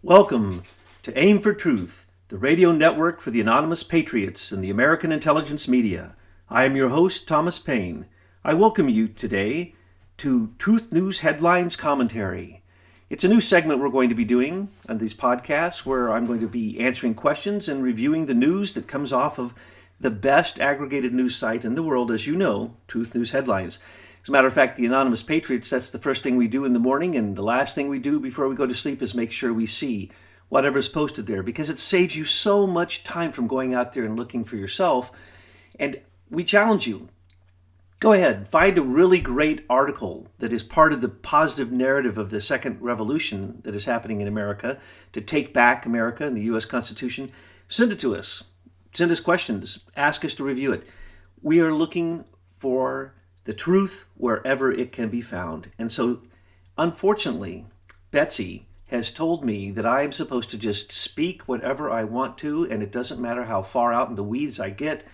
Welcome to Aim for Truth, the radio network for the anonymous patriots in the American intelligence media. I am your host, Thomas Paine. I welcome you today to Truth News Headlines Commentary. It's a new segment we're going to be doing on these podcasts where I'm going to be answering questions and reviewing the news that comes off of the best aggregated news site in the world, as you know, Truth News Headlines. As a matter of fact, the Anonymous Patriots, that's the first thing we do in the morning, and the last thing we do before we go to sleep is make sure we see whatever's posted there, because it saves you so much time from going out there and looking for yourself. And we challenge you. Go ahead, find a really great article that is part of the positive narrative of the second revolution that is happening in America, to take back America and the U.S. Constitution. Send it to us. Send us questions. Ask us to review it. We are looking for the truth wherever it can be found. And so, unfortunately, Betsy has told me that I am supposed to just speak whatever I want to, and it doesn't matter how far out in the weeds I get.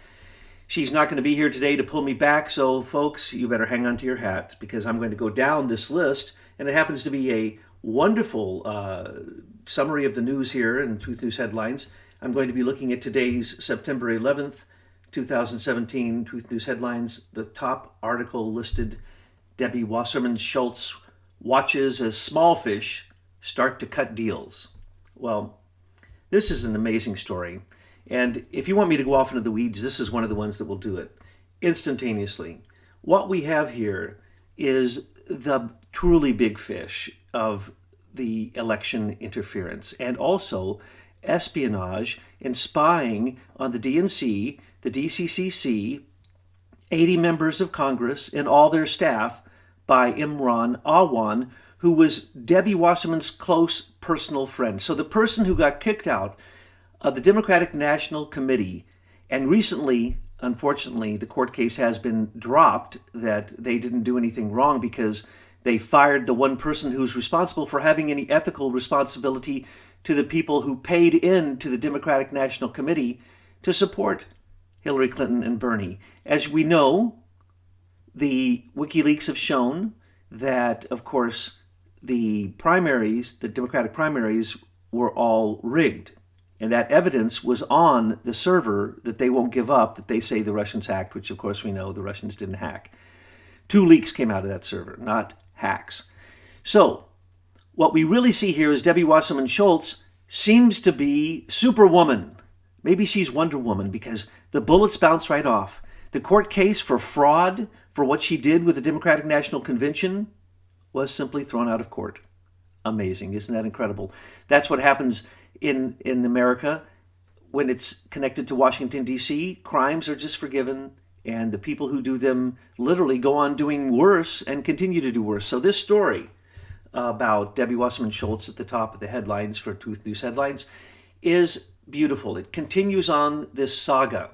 She's not going to be here today to pull me back, so folks, you better hang on to your hats, because I'm going to go down this list, and it happens to be a wonderful summary of the news here in Truth News Headlines. I'm going to be looking at today's September 11th, 2017 Truth News Headlines. The top article listed, Debbie Wasserman Schultz watches as small fish start to cut deals. Well, this is an amazing story. And if you want me to go off into the weeds, this is one of the ones that will do it instantaneously. What we have here is the truly big fish of the election interference, and also espionage and spying on the DNC, the DCCC, 80 members of Congress, and all their staff by Imran Awan, who was Debbie Wasserman's close personal friend. So the person who got kicked out of the Democratic National Committee, and recently, unfortunately, the court case has been dropped that they didn't do anything wrong because they fired the one person who's responsible for having any ethical responsibility to the people who paid in to the Democratic National Committee to support Hillary Clinton and Bernie. As we know, the WikiLeaks have shown that, of course, the primaries, the Democratic primaries, were all rigged. And that evidence was on the server that they won't give up, that they say the Russians hacked, which of course we know the Russians didn't hack. 2 leaks came out of that server, not hacks. So what we really see here is Debbie Wasserman Schultz seems to be Superwoman. Maybe she's Wonder Woman, because the bullets bounce right off. The court case for fraud for what she did with the Democratic National Convention was simply thrown out of court. Amazing. Isn't that incredible? That's what happens in America when it's connected to Washington, D.C. Crimes are just forgiven, and the people who do them literally go on doing worse and continue to do worse. So this story about Debbie Wasserman Schultz at the top of the headlines for Truth News Headlines is beautiful. It continues on this saga.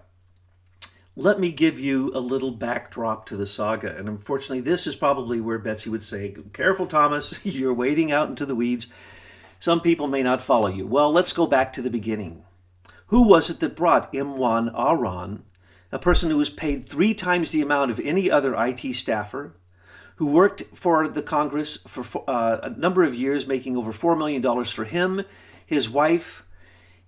Let me give you a little backdrop to the saga. And unfortunately, this is probably where Betsy would say, careful, Thomas, you're wading out into the weeds. Some people may not follow you. Well, let's go back to the beginning. Who was it that brought Imran Awan, a person who was paid 3 times the amount of any other IT staffer, who worked for the Congress for a number of years, making over $4 million for him, his wife,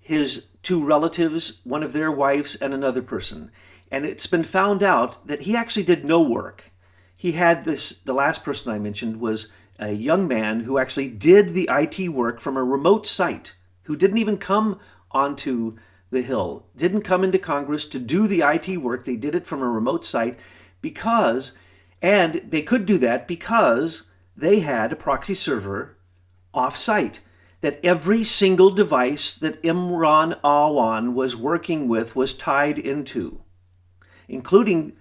his 2 relatives, one of their wives, and another person. And it's been found out that he actually did no work. He had the last person I mentioned was a young man who actually did the IT work from a remote site, who didn't even come onto the Hill, didn't come into Congress to do the IT work. They did it from a remote site and they could do that because they had a proxy server off-site that every single device that Imran Awan was working with was tied into, including,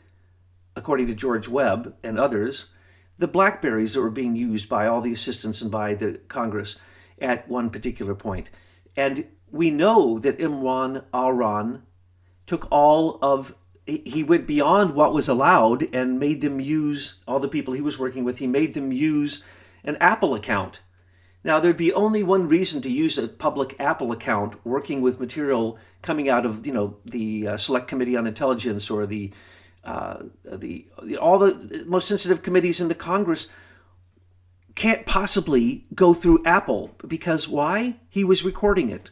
according to George Webb and others, the BlackBerries that were being used by all the assistants and by the Congress at one particular point. And we know that Imran Awan he went beyond what was allowed and made them use, all the people he was working with, he made them use an Apple account. Now, there'd be only one reason to use a public Apple account working with material coming out of, the Select Committee on Intelligence or all the most sensitive committees in the Congress can't possibly go through Apple, because why? He was recording it.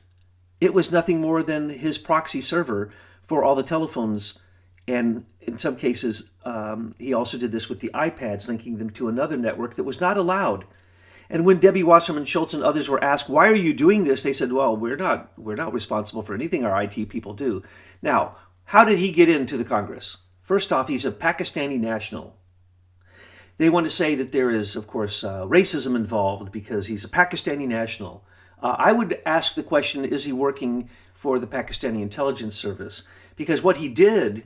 It was nothing more than his proxy server for all the telephones. And in some cases, he also did this with the iPads, linking them to another network that was not allowed. And when Debbie Wasserman Schultz and others were asked, why are you doing this? They said, well, we're not responsible for anything our IT people do. Now, how did he get into the Congress? First off, he's a Pakistani national. They want to say that there is, of course, racism involved because he's a Pakistani national. I would ask the question, is he working for the Pakistani intelligence service? Because what he did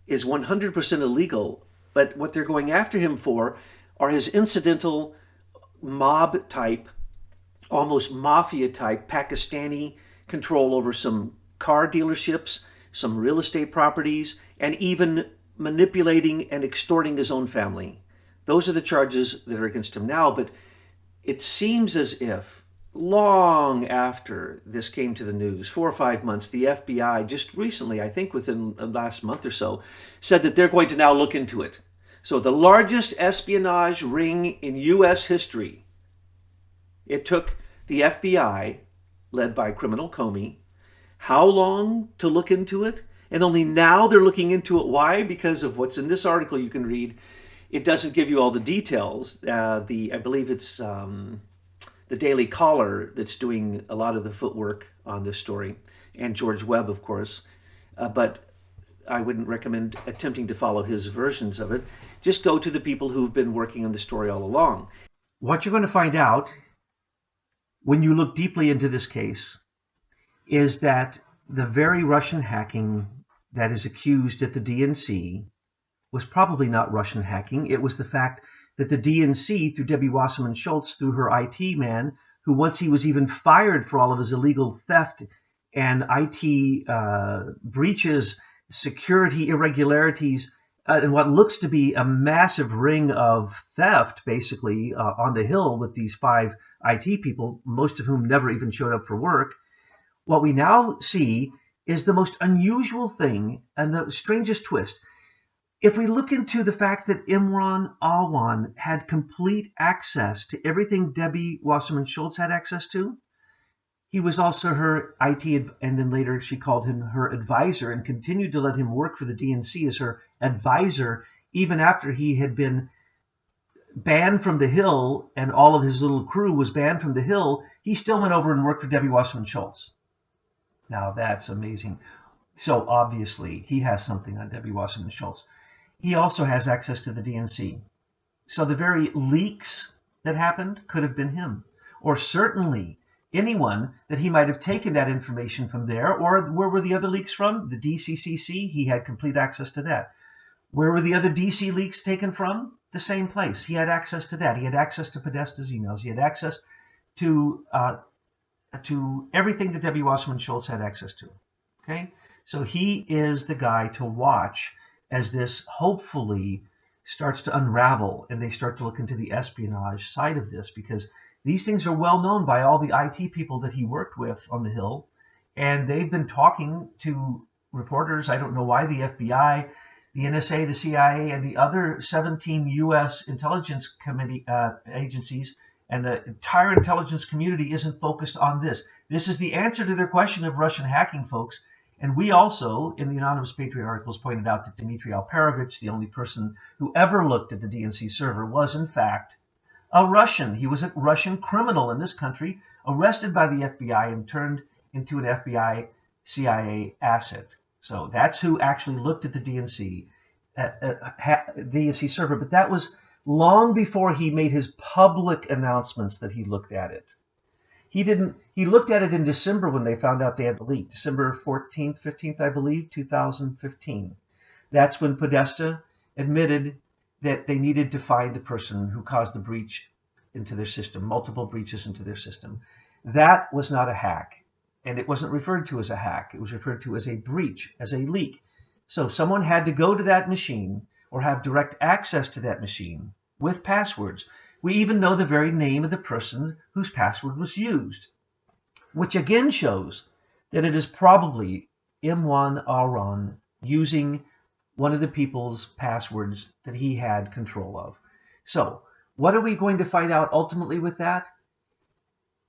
is 100% illegal, but what they're going after him for are his incidental mob type, almost mafia type Pakistani control over some car dealerships, some real estate properties, and even manipulating and extorting his own family. Those are the charges that are against him now, but it seems as if long after this came to the news, 4 or 5 months, the FBI just recently, I think within the last month or so, said that they're going to now look into it. So the largest espionage ring in U.S. history. It took the FBI, led by criminal Comey, how long to look into it? And only now they're looking into it. Why? Because of what's in this article you can read. It doesn't give you all the details. I believe it's the Daily Caller that's doing a lot of the footwork on this story, and George Webb, of course. But I wouldn't recommend attempting to follow his versions of it. Just go to the people who've been working on the story all along. What you're going to find out when you look deeply into this case is that the very Russian hacking that is accused at the DNC was probably not Russian hacking. It was the fact that the DNC, through Debbie Wasserman Schultz, through her IT man, who once he was even fired for all of his illegal theft and IT breaches, security irregularities, and what looks to be a massive ring of theft, basically, on the Hill with these 5 IT people, most of whom never even showed up for work. What we now see is the most unusual thing and the strangest twist. If we look into the fact that Imran Awan had complete access to everything Debbie Wasserman Schultz had access to, he was also her IT, and then later she called him her advisor and continued to let him work for the DNC as her advisor, even after he had been banned from the Hill and all of his little crew was banned from the Hill. He still went over and worked for Debbie Wasserman Schultz. Now that's amazing. So obviously he has something on Debbie Wasserman Schultz. He also has access to the DNC. So the very leaks that happened could have been him, or certainly anyone that he might have taken that information from there. Or where were the other leaks from? The DCCC, he had complete access to that. Where were the other DC leaks taken from? The same place. He had access to that. He had access to Podesta's emails. He had access to everything that Debbie Wasserman Schultz had access to. Okay? So he is the guy to watch as this hopefully starts to unravel and they start to look into the espionage side of this, because these things are well known by all the IT people that he worked with on the Hill, and they've been talking to reporters. I don't know why the FBI, the NSA, the CIA, and the other 17 U.S. intelligence committee agencies and the entire intelligence community isn't focused on this. This is the answer to their question of Russian hacking, folks. And we also, in the Anonymous Patriot articles, pointed out that Dmitry Alperovitch, the only person who ever looked at the DNC server, was in fact a Russian. He was a Russian criminal in this country, arrested by the FBI and turned into an FBI CIA asset. So that's who actually looked at the DNC server. But that was long before he made his public announcements that he looked at it. He looked at it in December when they found out they had leaked. December 14th, 15th, I believe, 2015. That's when Podesta admitted that they needed to find the person who caused the breach into their system, multiple breaches into their system. That was not a hack. And it wasn't referred to as a hack. It was referred to as a breach, as a leak. So someone had to go to that machine or have direct access to that machine with passwords. We even know the very name of the person whose password was used, which again shows that it is probably Imran Awan using one of the people's passwords that he had control of. So What are we going to find out ultimately with that?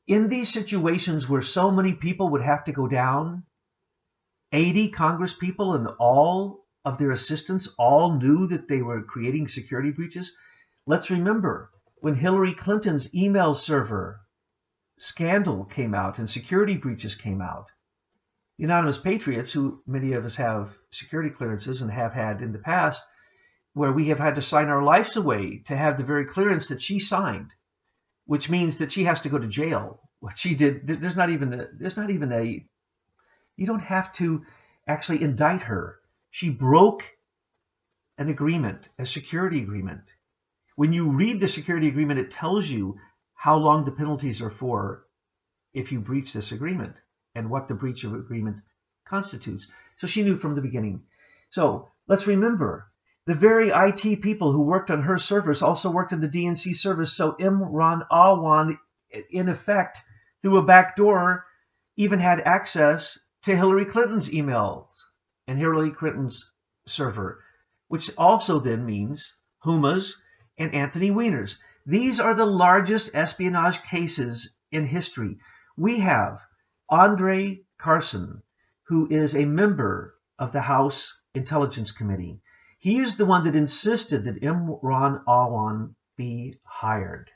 In these situations where so many people would have to go down, 80 Congress people and all of their assistants all knew that they were creating security breaches. Let's remember when Hillary Clinton's email server scandal came out and security breaches came out, the anonymous patriots, who many of us have security clearances and have had in the past, where we have had to sign our lives away to have the very clearance that she signed, which means that she has to go to jail. What she did, there's not even a, you don't have to actually indict her. She broke an agreement, a security agreement. When you read the security agreement, it tells you how long the penalties are for if you breach this agreement and what the breach of agreement constitutes. So she knew from the beginning. So let's remember, the very IT people who worked on her servers also worked in the DNC servers. So Imran Awan, in effect, through a back door, even had access to Hillary Clinton's emails and Hillary Clinton's server, which also then means Huma's and Anthony Weiner's. These are the largest espionage cases in history. We have Andre Carson, who is a member of the House Intelligence Committee. He is the one that insisted that Imran Awan be hired.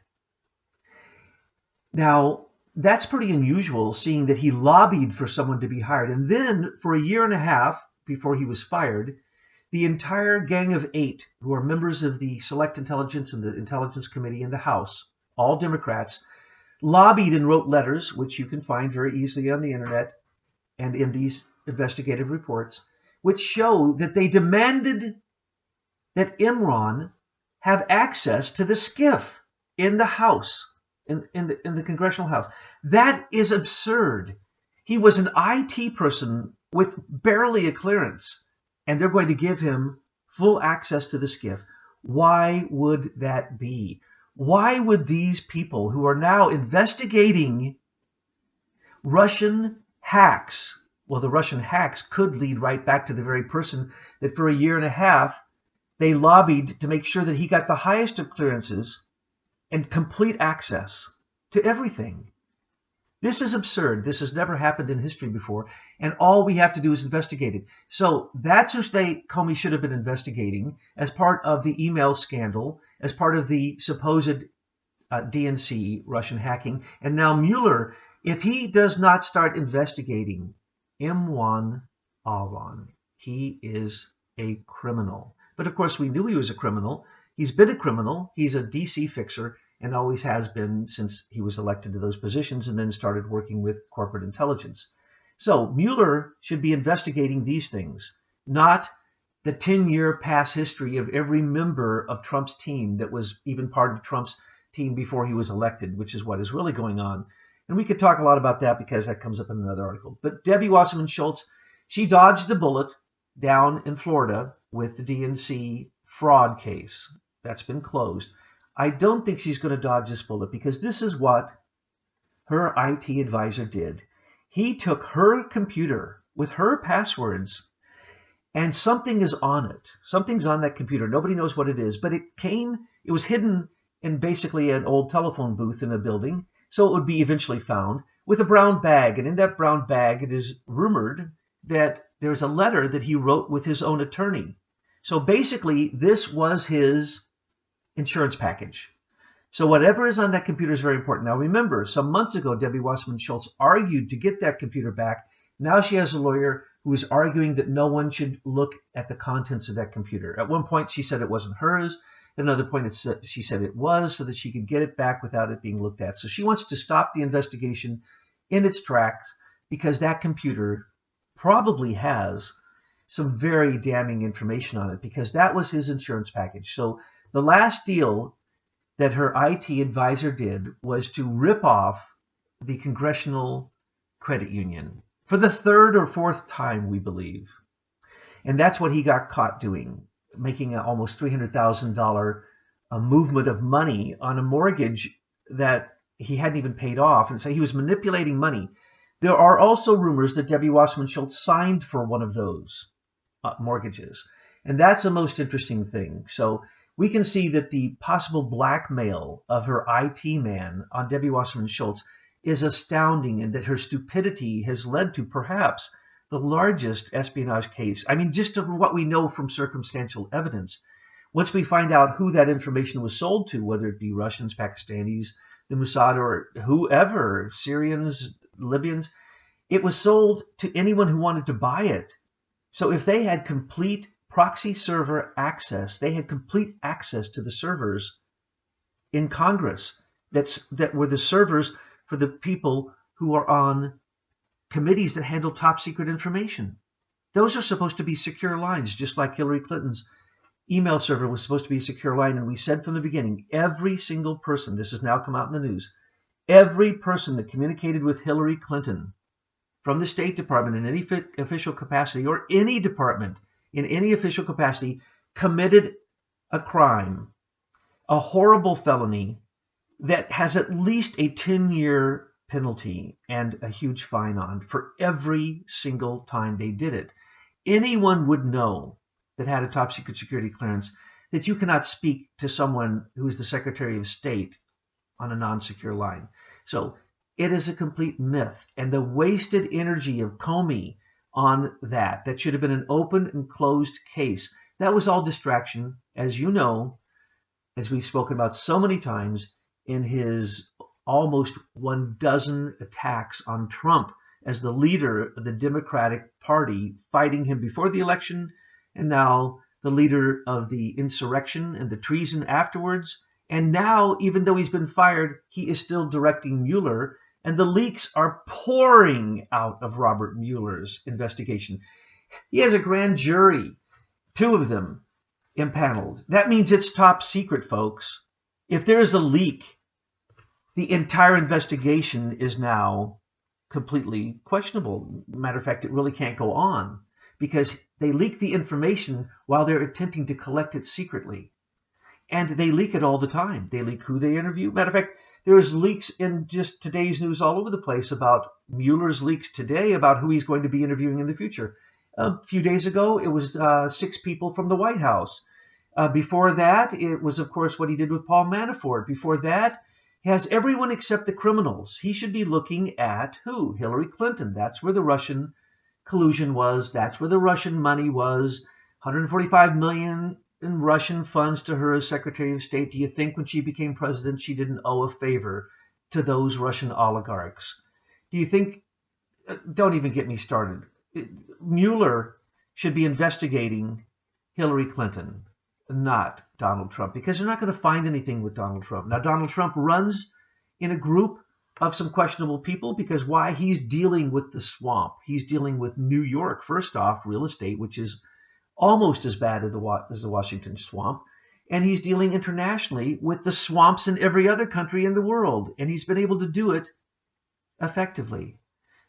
Now, that's pretty unusual, seeing that he lobbied for someone to be hired. And then, for a year and a half before he was fired, the entire gang of 8, who are members of the Select Intelligence and the Intelligence Committee in the House, all Democrats, lobbied and wrote letters, which you can find very easily on the internet and in these investigative reports, which show that they demanded that Imran have access to the SCIF in the House, in the Congressional House. That is absurd. He was an IT person with barely a clearance, and they're going to give him full access to the SCIF. Why would that be? Why would these people who are now investigating Russian hacks, well, the Russian hacks could lead right back to the very person that for a year and a half they lobbied to make sure that he got the highest of clearances and complete access to everything. This is absurd. This has never happened in history before, and all we have to do is investigate it. So that's who Comey should have been investigating as part of the email scandal, as part of the supposed DNC Russian hacking. And now Mueller, if he does not start investigating Imran Awan, he is a criminal. But of course, we knew he was a criminal. He's been a criminal. He's a DC fixer and always has been since he was elected to those positions and then started working with corporate intelligence. So Mueller should be investigating these things, not the 10-year past history of every member of Trump's team that was even part of Trump's team before he was elected, which is what is really going on. And we could talk a lot about that because that comes up in another article. But Debbie Wasserman Schultz, she dodged the bullet down in Florida with the DNC fraud case. That's been closed. I don't think she's going to dodge this bullet because this is what her IT advisor did. He took her computer with her passwords and something is on it. Something's on that computer. Nobody knows what it is, but it was hidden in basically an old telephone booth in a building, so it would be eventually found with a brown bag. And in that brown bag, it is rumored that there's a letter that he wrote with his own attorney. So basically, this was his insurance package. So whatever is on that computer is very important. Now remember, some months ago, Debbie Wasserman Schultz argued to get that computer back. Now she has a lawyer who is arguing that no one should look at the contents of that computer. At one point, she said it wasn't hers. At another point, she said it was so that she could get it back without it being looked at. So she wants to stop the investigation in its tracks because that computer probably has some very damning information on it because that was his insurance package. So the last deal that her IT advisor did was to rip off the Congressional Credit Union for the third or fourth time, we believe. And that's what he got caught doing, making an almost $300,000 movement of money on a mortgage that he hadn't even paid off. And so he was manipulating money. There are also rumors that Debbie Wasserman Schultz signed for one of those mortgages. And that's a most interesting thing. So we can see that the possible blackmail of her IT man on Debbie Wasserman Schultz is astounding, and that her stupidity has led to perhaps the largest espionage case. I mean, just of what we know from circumstantial evidence. Once we find out who that information was sold to, whether it be Russians, Pakistanis, the Mossad, or whoever, Syrians, Libyans, it was sold to anyone who wanted to buy it. So if they had complete proxy server access, they had complete access to the servers in Congress that were the servers for the people who are on committees that handle top secret information. Those are supposed to be secure lines, just like Hillary Clinton's email server was supposed to be a secure line. And we said from the beginning, every single person, this has now come out in the news, every person that communicated with Hillary Clinton from the State Department in any official capacity, or any department in any official capacity, committed a crime, a horrible felony that has at least a 10-year penalty and a huge fine on for every single time they did it. Anyone would know that had a top secret security clearance that you cannot speak to someone who is the Secretary of State on a non-secure line. So it is a complete myth. And the wasted energy of Comey on that should have been an open and closed case, that was all distraction, as you know, as we've spoken about so many times in his almost 12 attacks on Trump as the leader of the Democratic Party, fighting him before the election, and now the leader of the insurrection and the treason afterwards. And now, even though he's been fired, he is still directing Mueller, and the leaks are pouring out of Robert Mueller's investigation. He has a grand jury, 2 of them impaneled. That means it's top secret, folks. If there's a leak, the entire investigation is now completely questionable. Matter of fact, it really can't go on because they leak the information while they're attempting to collect it secretly. And they leak it all the time. They leak who they interview. Matter of fact, there's leaks in just today's news all over the place about Mueller's leaks today about who he's going to be interviewing in the future. A few days ago, it was 6 people from the White House. Before that, it was, of course, what he did with Paul Manafort. Before that, he has everyone except the criminals. He should be looking at who? Hillary Clinton. That's where the Russian collusion was. That's where the Russian money was. $145 million in Russian funds to her as Secretary of State. Do you think when she became president, she didn't owe a favor to those Russian oligarchs? Do you think, don't even get me started. Mueller should be investigating Hillary Clinton, not Donald Trump, because they're not going to find anything with Donald Trump. Now, Donald Trump runs in a group of some questionable people because why? He's dealing with the swamp. He's dealing with New York, first off, real estate, which is almost as bad as the Washington swamp. And he's dealing internationally with the swamps in every other country in the world. And he's been able to do it effectively.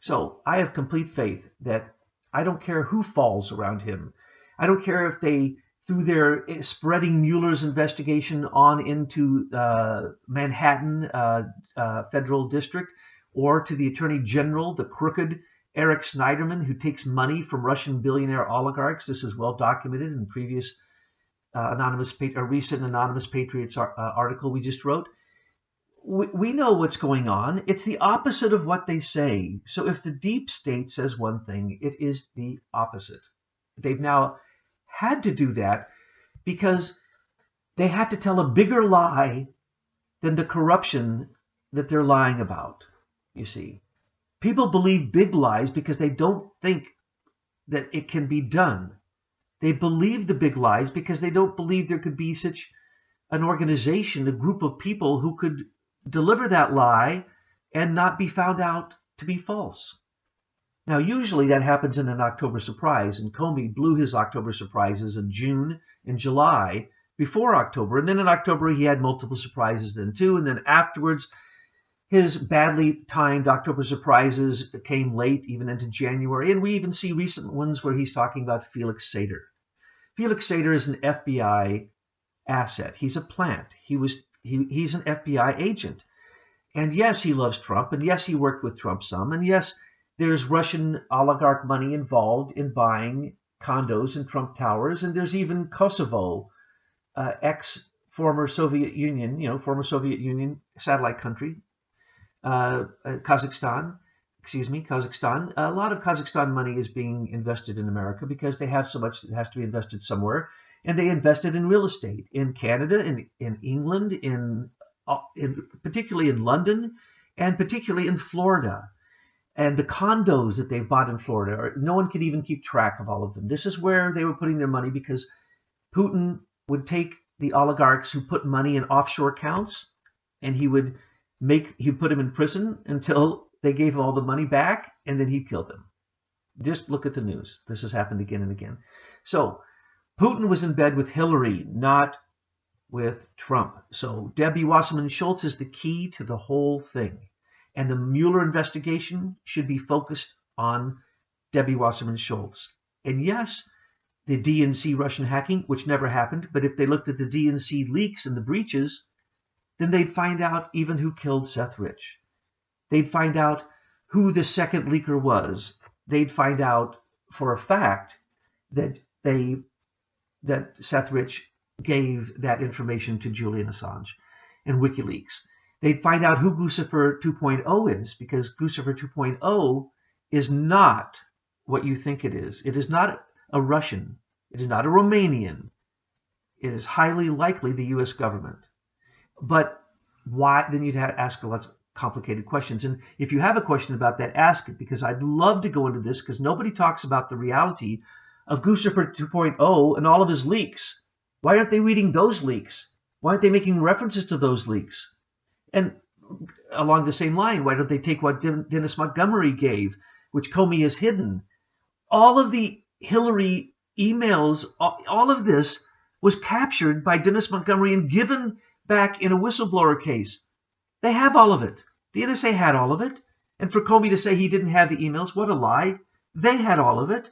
So I have complete faith that I don't care who falls around him. I don't care if they, through their spreading Mueller's investigation on into Manhattan Federal District, or to the Attorney General, the crooked Eric Schneiderman, who takes money from Russian billionaire oligarchs. This is well documented in previous recent Anonymous Patriots article we just wrote. We know what's going on. It's the opposite of what they say. So if the deep state says one thing, it is the opposite. They've now had to do that because they had to tell a bigger lie than the corruption that they're lying about, you see. People believe big lies because they don't think that it can be done. They believe the big lies because they don't believe there could be such an organization, a group of people who could deliver that lie and not be found out to be false. Now, usually that happens in an October surprise, and Comey blew his October surprises in June and July before October. And then in October, he had multiple surprises then too. And then afterwards, his badly timed October surprises came late, even into January. And we even see recent ones where he's talking about Felix Sater. Felix Sater is an FBI asset. He's a plant. He's an FBI agent. And yes, he loves Trump. And yes, he worked with Trump some. And yes, there's Russian oligarch money involved in buying condos in Trump Towers. And there's even Kosovo former Soviet Union satellite country, Kazakhstan. A lot of Kazakhstan money is being invested in America because they have so much that has to be invested somewhere. And they invested in real estate in Canada, in England, in particularly in London, and particularly in Florida. And the condos that they've bought in Florida, no one can even keep track of all of them. This is where they were putting their money because Putin would take the oligarchs who put money in offshore accounts, and he'd put them in prison until they gave all the money back, and then he'd kill them. Just look at the news. This has happened again and again. So Putin was in bed with Hillary, not with Trump. So Debbie Wasserman Schultz is the key to the whole thing. And the Mueller investigation should be focused on Debbie Wasserman Schultz. And yes, the DNC Russian hacking, which never happened, but if they looked at the DNC leaks and the breaches, then they'd find out even who killed Seth Rich. They'd find out who the second leaker was. They'd find out for a fact that Seth Rich gave that information to Julian Assange and WikiLeaks. They'd find out who Guccifer 2.0 is, because Guccifer 2.0 is not what you think it is. It is not a Russian. It is not a Romanian. It is highly likely the U.S. government. But why? Then you'd have to ask a lot of complicated questions. And if you have a question about that, ask it, because I'd love to go into this, because nobody talks about the reality of Guccifer 2.0 and all of his leaks. Why aren't they reading those leaks? Why aren't they making references to those leaks? And along the same line, why don't they take what Dennis Montgomery gave, which Comey has hidden? All of the Hillary emails, all of this was captured by Dennis Montgomery and given back in a whistleblower case. They have all of it. The NSA had all of it. And for Comey to say he didn't have the emails, what a lie. They had all of it.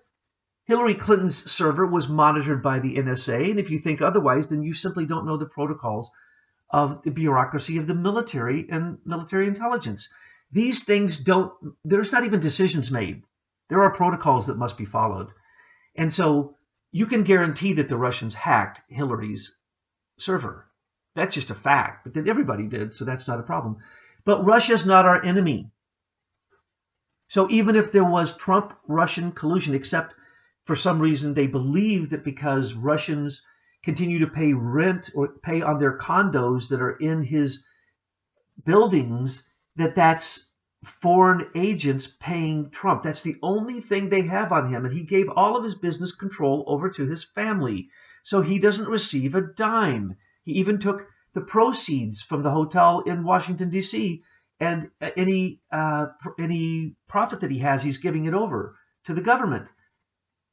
Hillary Clinton's server was monitored by the NSA, and if you think otherwise, then you simply don't know the protocols of the bureaucracy of the military and military intelligence. These things there's not even decisions made. There are protocols that must be followed. And so you can guarantee that the Russians hacked Hillary's server. That's just a fact. But then everybody did, so that's not a problem. But Russia's not our enemy. So even if there was Trump-Russian collusion, except for some reason they believe that because Russians continue to pay rent or pay on their condos that are in his buildings, that's foreign agents paying Trump. That's the only thing they have on him. And he gave all of his business control over to his family. So he doesn't receive a dime. He even took the proceeds from the hotel in Washington, D.C., and any profit that he has, he's giving it over to the government.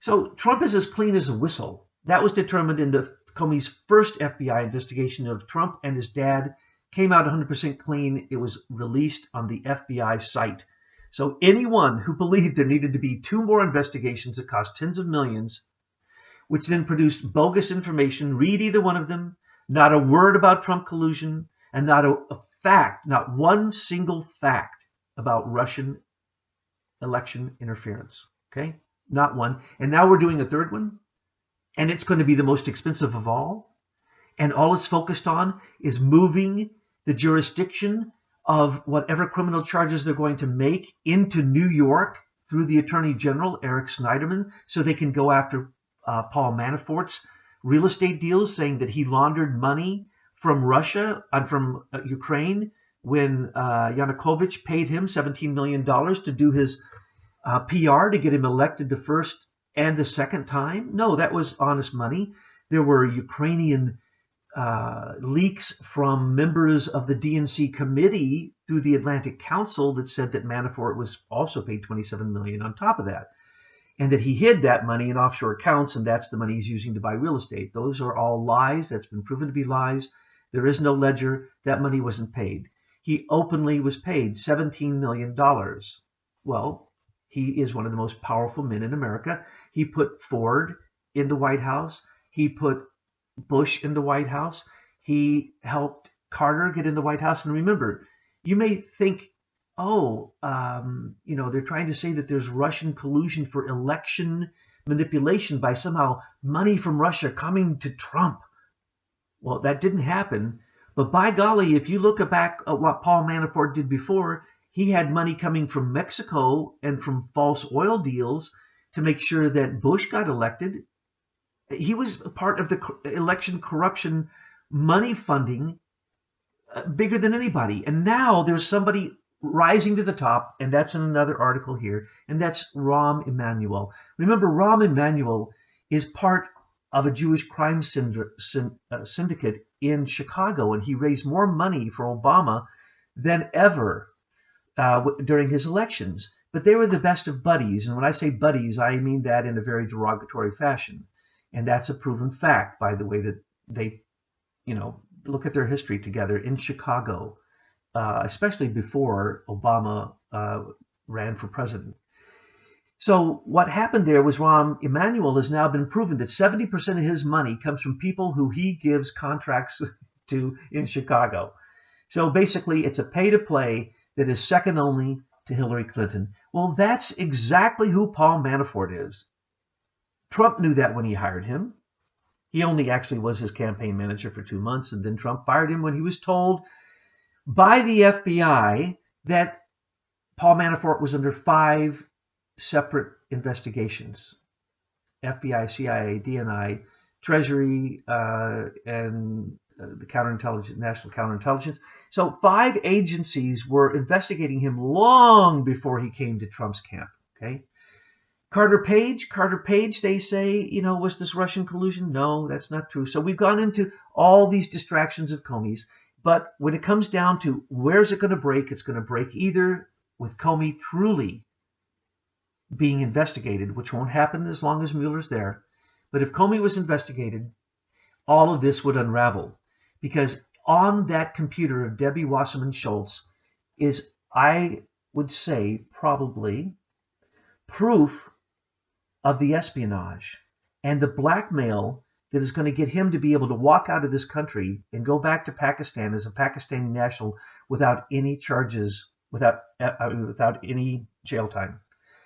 So Trump is as clean as a whistle. That was determined in the Comey's first FBI investigation of Trump and his dad. Came out 100% clean. It was released on the FBI site. So anyone who believed there needed to be 2 more investigations that cost tens of millions, which then produced bogus information, read either one of them. Not a word about Trump collusion, and not a fact, not one single fact about Russian election interference. Okay? Not one. And now we're doing a third one, and it's going to be the most expensive of all. And all it's focused on is moving the jurisdiction of whatever criminal charges they're going to make into New York through the Attorney General, Eric Schneiderman, so they can go after Paul Manafort's real estate deals, saying that he laundered money from Russia and from Ukraine when Yanukovych paid him $17 million to do his PR to get him elected the first and the second time. No, that was honest money. There were Ukrainian leaks from members of the DNC committee through the Atlantic Council that said that Manafort was also paid $27 million on top of that, and that he hid that money in offshore accounts, and that's the money he's using to buy real estate. Those are all lies. That's been proven to be lies. There is no ledger. That money wasn't paid. He openly was paid $17 million. Well, he is one of the most powerful men in America. He put Ford in the White House. He put Bush in the White House. He helped Carter get in the White House. And remember, you may think, they're trying to say that there's Russian collusion for election manipulation by somehow money from Russia coming to Trump. Well, that didn't happen. But by golly, if you look back at what Paul Manafort did before, he had money coming from Mexico and from false oil deals to make sure that Bush got elected. He was a part of the election corruption money funding bigger than anybody. And now there's somebody rising to the top, and that's in another article here, and that's Rahm Emmanuel. Remember, Rahm Emmanuel is part of a Jewish crime syndicate in Chicago, and he raised more money for Obama than ever during his elections. But they were the best of buddies, and when I say buddies, I mean that in a very derogatory fashion. And that's a proven fact by the way that they, look at their history together in Chicago, especially before Obama ran for president. So what happened there was Rahm Emmanuel has now been proven that 70% of his money comes from people who he gives contracts to in Chicago. So basically, it's a pay-to-play that is second only to Hillary Clinton. Well, that's exactly who Paul Manafort is. Trump knew that when he hired him. He only actually was his campaign manager for 2 months, and then Trump fired him when he was told by the FBI that Paul Manafort was under 5 separate investigations: FBI, CIA, DNI, Treasury, and the National Counterintelligence. So 5 agencies were investigating him long before he came to Trump's camp. Okay. Carter Page, they say, was this Russian collusion? No, that's not true. So we've gone into all these distractions of Comey's. But when it comes down to where's it going to break, it's going to break either with Comey truly being investigated, which won't happen as long as Mueller's there. But if Comey was investigated, all of this would unravel. Because on that computer of Debbie Wasserman Schultz is, I would say, probably proof of the espionage and the blackmail that is going to get him to be able to walk out of this country and go back to Pakistan as a Pakistani national without any charges, without any jail time.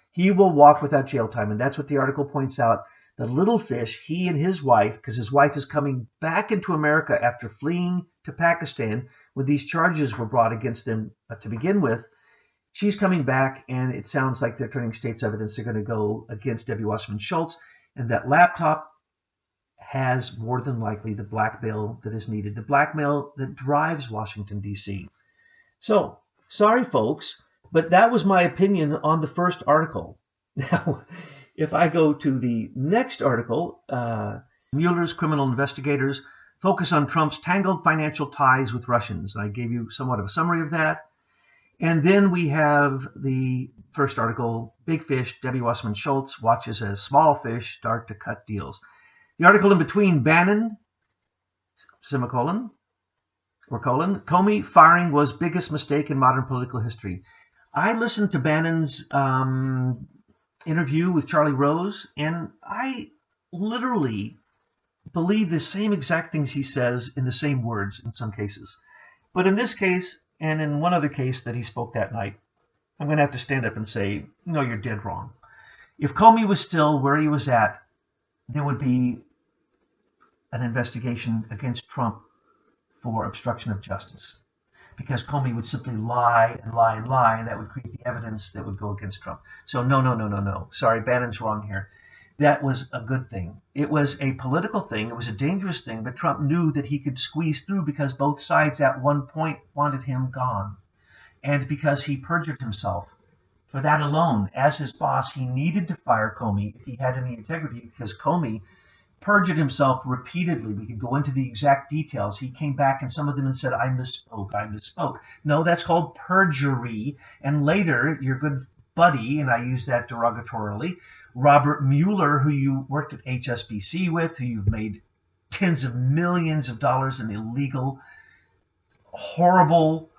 He will walk without jail time, and that's what the article points out. The little fish, he and his wife, because his wife is coming back into America after fleeing to Pakistan when these charges were brought against them to begin with. She's coming back, and it sounds like they're turning state's evidence. They're going to go against Debbie Wasserman Schultz, and that laptop has more than likely the blackmail that is needed, the blackmail that drives Washington, D.C. So, sorry, folks, but that was my opinion on the first article. Now, if I go to the next article, Mueller's criminal investigators focus on Trump's tangled financial ties with Russians. I gave you somewhat of a summary of that. And then we have the first article, Big Fish, Debbie Wasserman Schultz watches as small fish start to cut deals. The article in between, Bannon, semicolon, or colon, Comey firing was biggest mistake in modern political history. I listened to Bannon's interview with Charlie Rose, and I literally believe the same exact things he says in the same words in some cases. But in this case, and in one other case that he spoke that night, I'm going to have to stand up and say, no, you're dead wrong. If Comey was still where he was at, there would be an investigation against Trump for obstruction of justice. Because Comey would simply lie and lie and lie, and that would create the evidence that would go against Trump. So no. Sorry, Bannon's wrong here. That was a good thing. It was a political thing. It was a dangerous thing, but Trump knew that he could squeeze through because both sides at one point wanted him gone. And because he perjured himself. For that alone, as his boss, he needed to fire Comey if he had any integrity, because Comey perjured himself repeatedly. We could go into the exact details. He came back and some of them and said, I misspoke. No, that's called perjury. And later, your good buddy, and I use that derogatorily, Robert Mueller, who you worked at HSBC with, who you've made tens of millions of dollars in illegal, horrible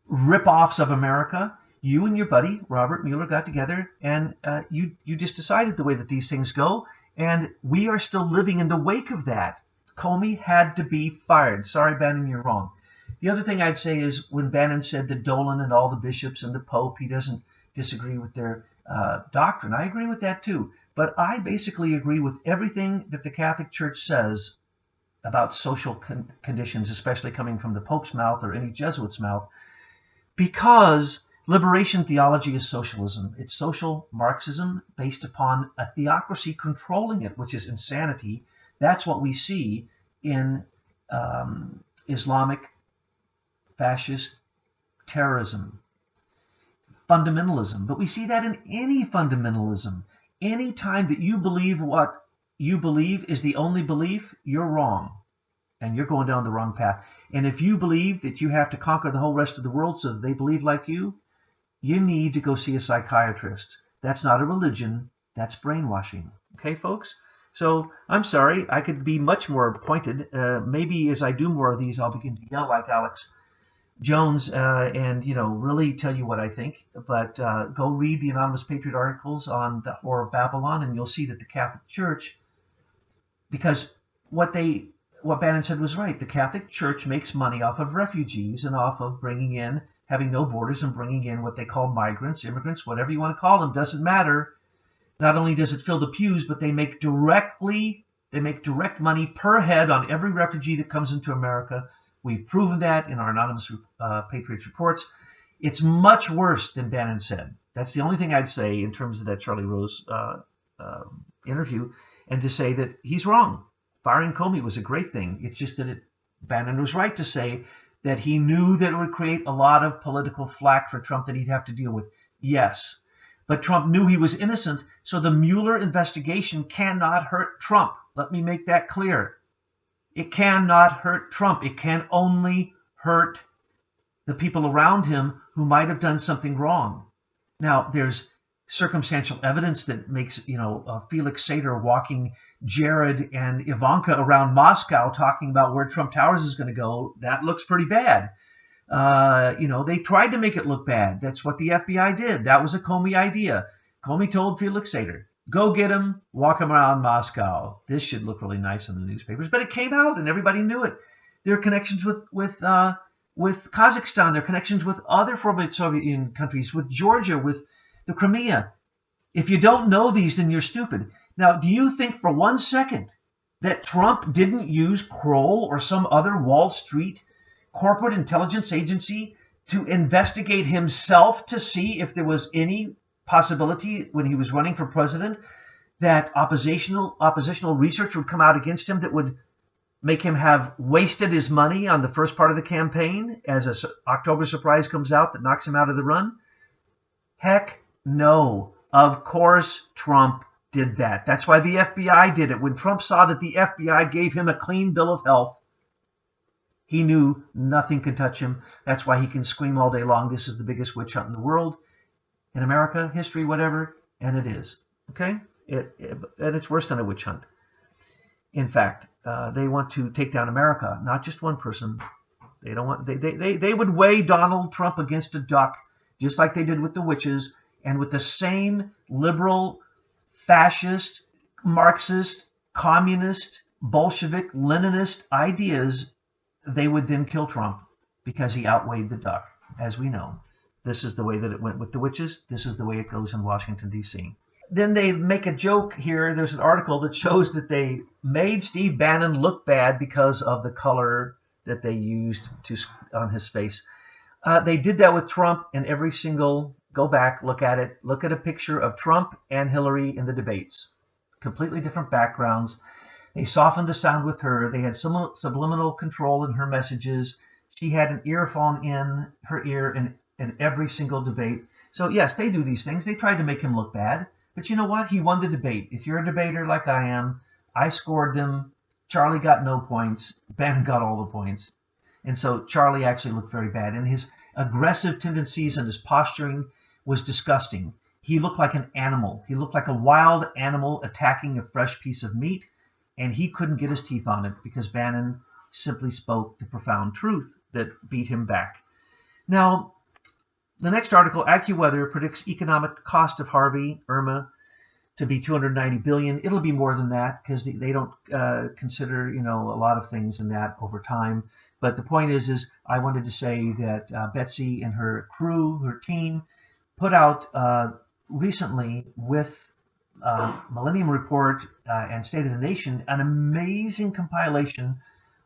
rip-offs of America. You and your buddy, Robert Mueller, got together and you just decided the way that these things go. And we are still living in the wake of that. Comey had to be fired. Sorry, Bannon, you're wrong. The other thing I'd say is when Bannon said that Dolan and all the bishops and the Pope, he doesn't disagree with their doctrine. I agree with that too. But I basically agree with everything that the Catholic Church says about social conditions, especially coming from the Pope's mouth or any Jesuit's mouth, because liberation theology is socialism. It's social Marxism based upon a theocracy controlling it, which is insanity. That's what we see in Islamic fascist terrorism, fundamentalism. But we see that in any fundamentalism. Any time that you believe what you believe is the only belief, you're wrong. And you're going down the wrong path. And if you believe that you have to conquer the whole rest of the world so that they believe like you need to go see a psychiatrist. That's not a religion. That's brainwashing. Okay, folks? So I'm sorry. I could be much more pointed. Maybe as I do more of these, I'll begin to yell like Alex Jones and, really tell you what I think. But go read the Anonymous Patriot articles on the Whore of Babylon, and you'll see that the Catholic Church, because what Bannon said was right. The Catholic Church makes money off of refugees and off of having no borders and bringing in what they call migrants, immigrants, whatever you want to call them, doesn't matter. Not only does it fill the pews, but they make direct money per head on every refugee that comes into America. We've proven that in our Anonymous Patriots reports. It's much worse than Bannon said. That's the only thing I'd say in terms of that Charlie Rose interview, and to say that he's wrong. Firing Comey was a great thing. It's just that Bannon was right to say that he knew that it would create a lot of political flack for Trump that he'd have to deal with. Yes, but Trump knew he was innocent, so the Mueller investigation cannot hurt Trump. Let me make that clear. It cannot hurt Trump. It can only hurt the people around him who might have done something wrong. Now, there's circumstantial evidence that makes, Felix Sater walking Jared and Ivanka around Moscow talking about where Trump Towers is going to go. That looks pretty bad. They tried to make it look bad. That's what the FBI did. That was a Comey idea. Comey told Felix Sater, go get him, walk him around Moscow. This should look really nice in the newspapers. But it came out and everybody knew it. There are connections with Kazakhstan. There are connections with other former Soviet Union countries, with Georgia, with the Crimea. If you don't know these, then you're stupid. Now, do you think for 1 second that Trump didn't use Kroll or some other Wall Street corporate intelligence agency to investigate himself to see if there was any possibility when he was running for president that oppositional research would come out against him that would make him have wasted his money on the first part of the campaign as an October surprise comes out that knocks him out of the run? Heck no. Of course Trump did that. That's why the FBI did it. When Trump saw that the FBI gave him a clean bill of health, he knew nothing could touch him. That's why he can scream all day long, this is the biggest witch hunt in the world, in America, history, whatever, and it is. Okay? And it's worse than a witch hunt. In fact, they want to take down America, not just one person. They would weigh Donald Trump against a duck, just like they did with the witches, and with the same liberal, fascist, Marxist, communist, Bolshevik, Leninist ideas, they would then kill Trump because he outweighed the duck, as we know. This is the way that it went with the witches. This is the way it goes in Washington, D.C. Then they make a joke here. There's an article that shows that they made Steve Bannon look bad because of the color that they used on his face. They did that with Trump in every single, go back, look at it, look at a picture of Trump and Hillary in the debates. Completely different backgrounds. They softened the sound with her. They had subliminal control in her messages. She had an earphone in her ear in every single debate. So yes, they do these things. They tried to make him look bad. But you know what? He won the debate. If you're a debater like I am, I scored them. Charlie got no points. Ben got all the points. And so Charlie actually looked very bad. And his aggressive tendencies and his posturing was disgusting. He looked like an animal. He looked like a wild animal attacking a fresh piece of meat. And he couldn't get his teeth on it because Bannon simply spoke the profound truth that beat him back. Now, the next article, AccuWeather predicts economic cost of Harvey, Irma, to be $290 billion. It'll be more than that because they don't consider, a lot of things in that over time. But the point is I wanted to say that Betsy and her crew, her team, put out recently with Millennium Report and State of the Nation an amazing compilation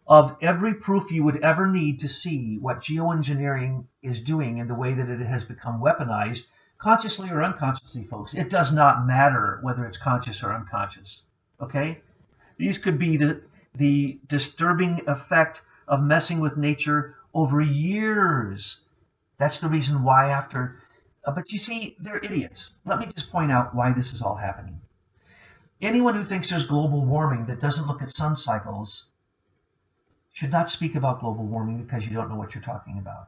of every proof you would ever need to see what geoengineering is doing in the way that it has become weaponized, consciously or unconsciously, folks. It does not matter whether it's conscious or unconscious. Okay? These could be the disturbing effect of messing with nature over years. That's the reason why but you see, they're idiots. Let me just point out why this is all happening. Anyone who thinks there's global warming that doesn't look at sun cycles should not speak about global warming because you don't know what you're talking about.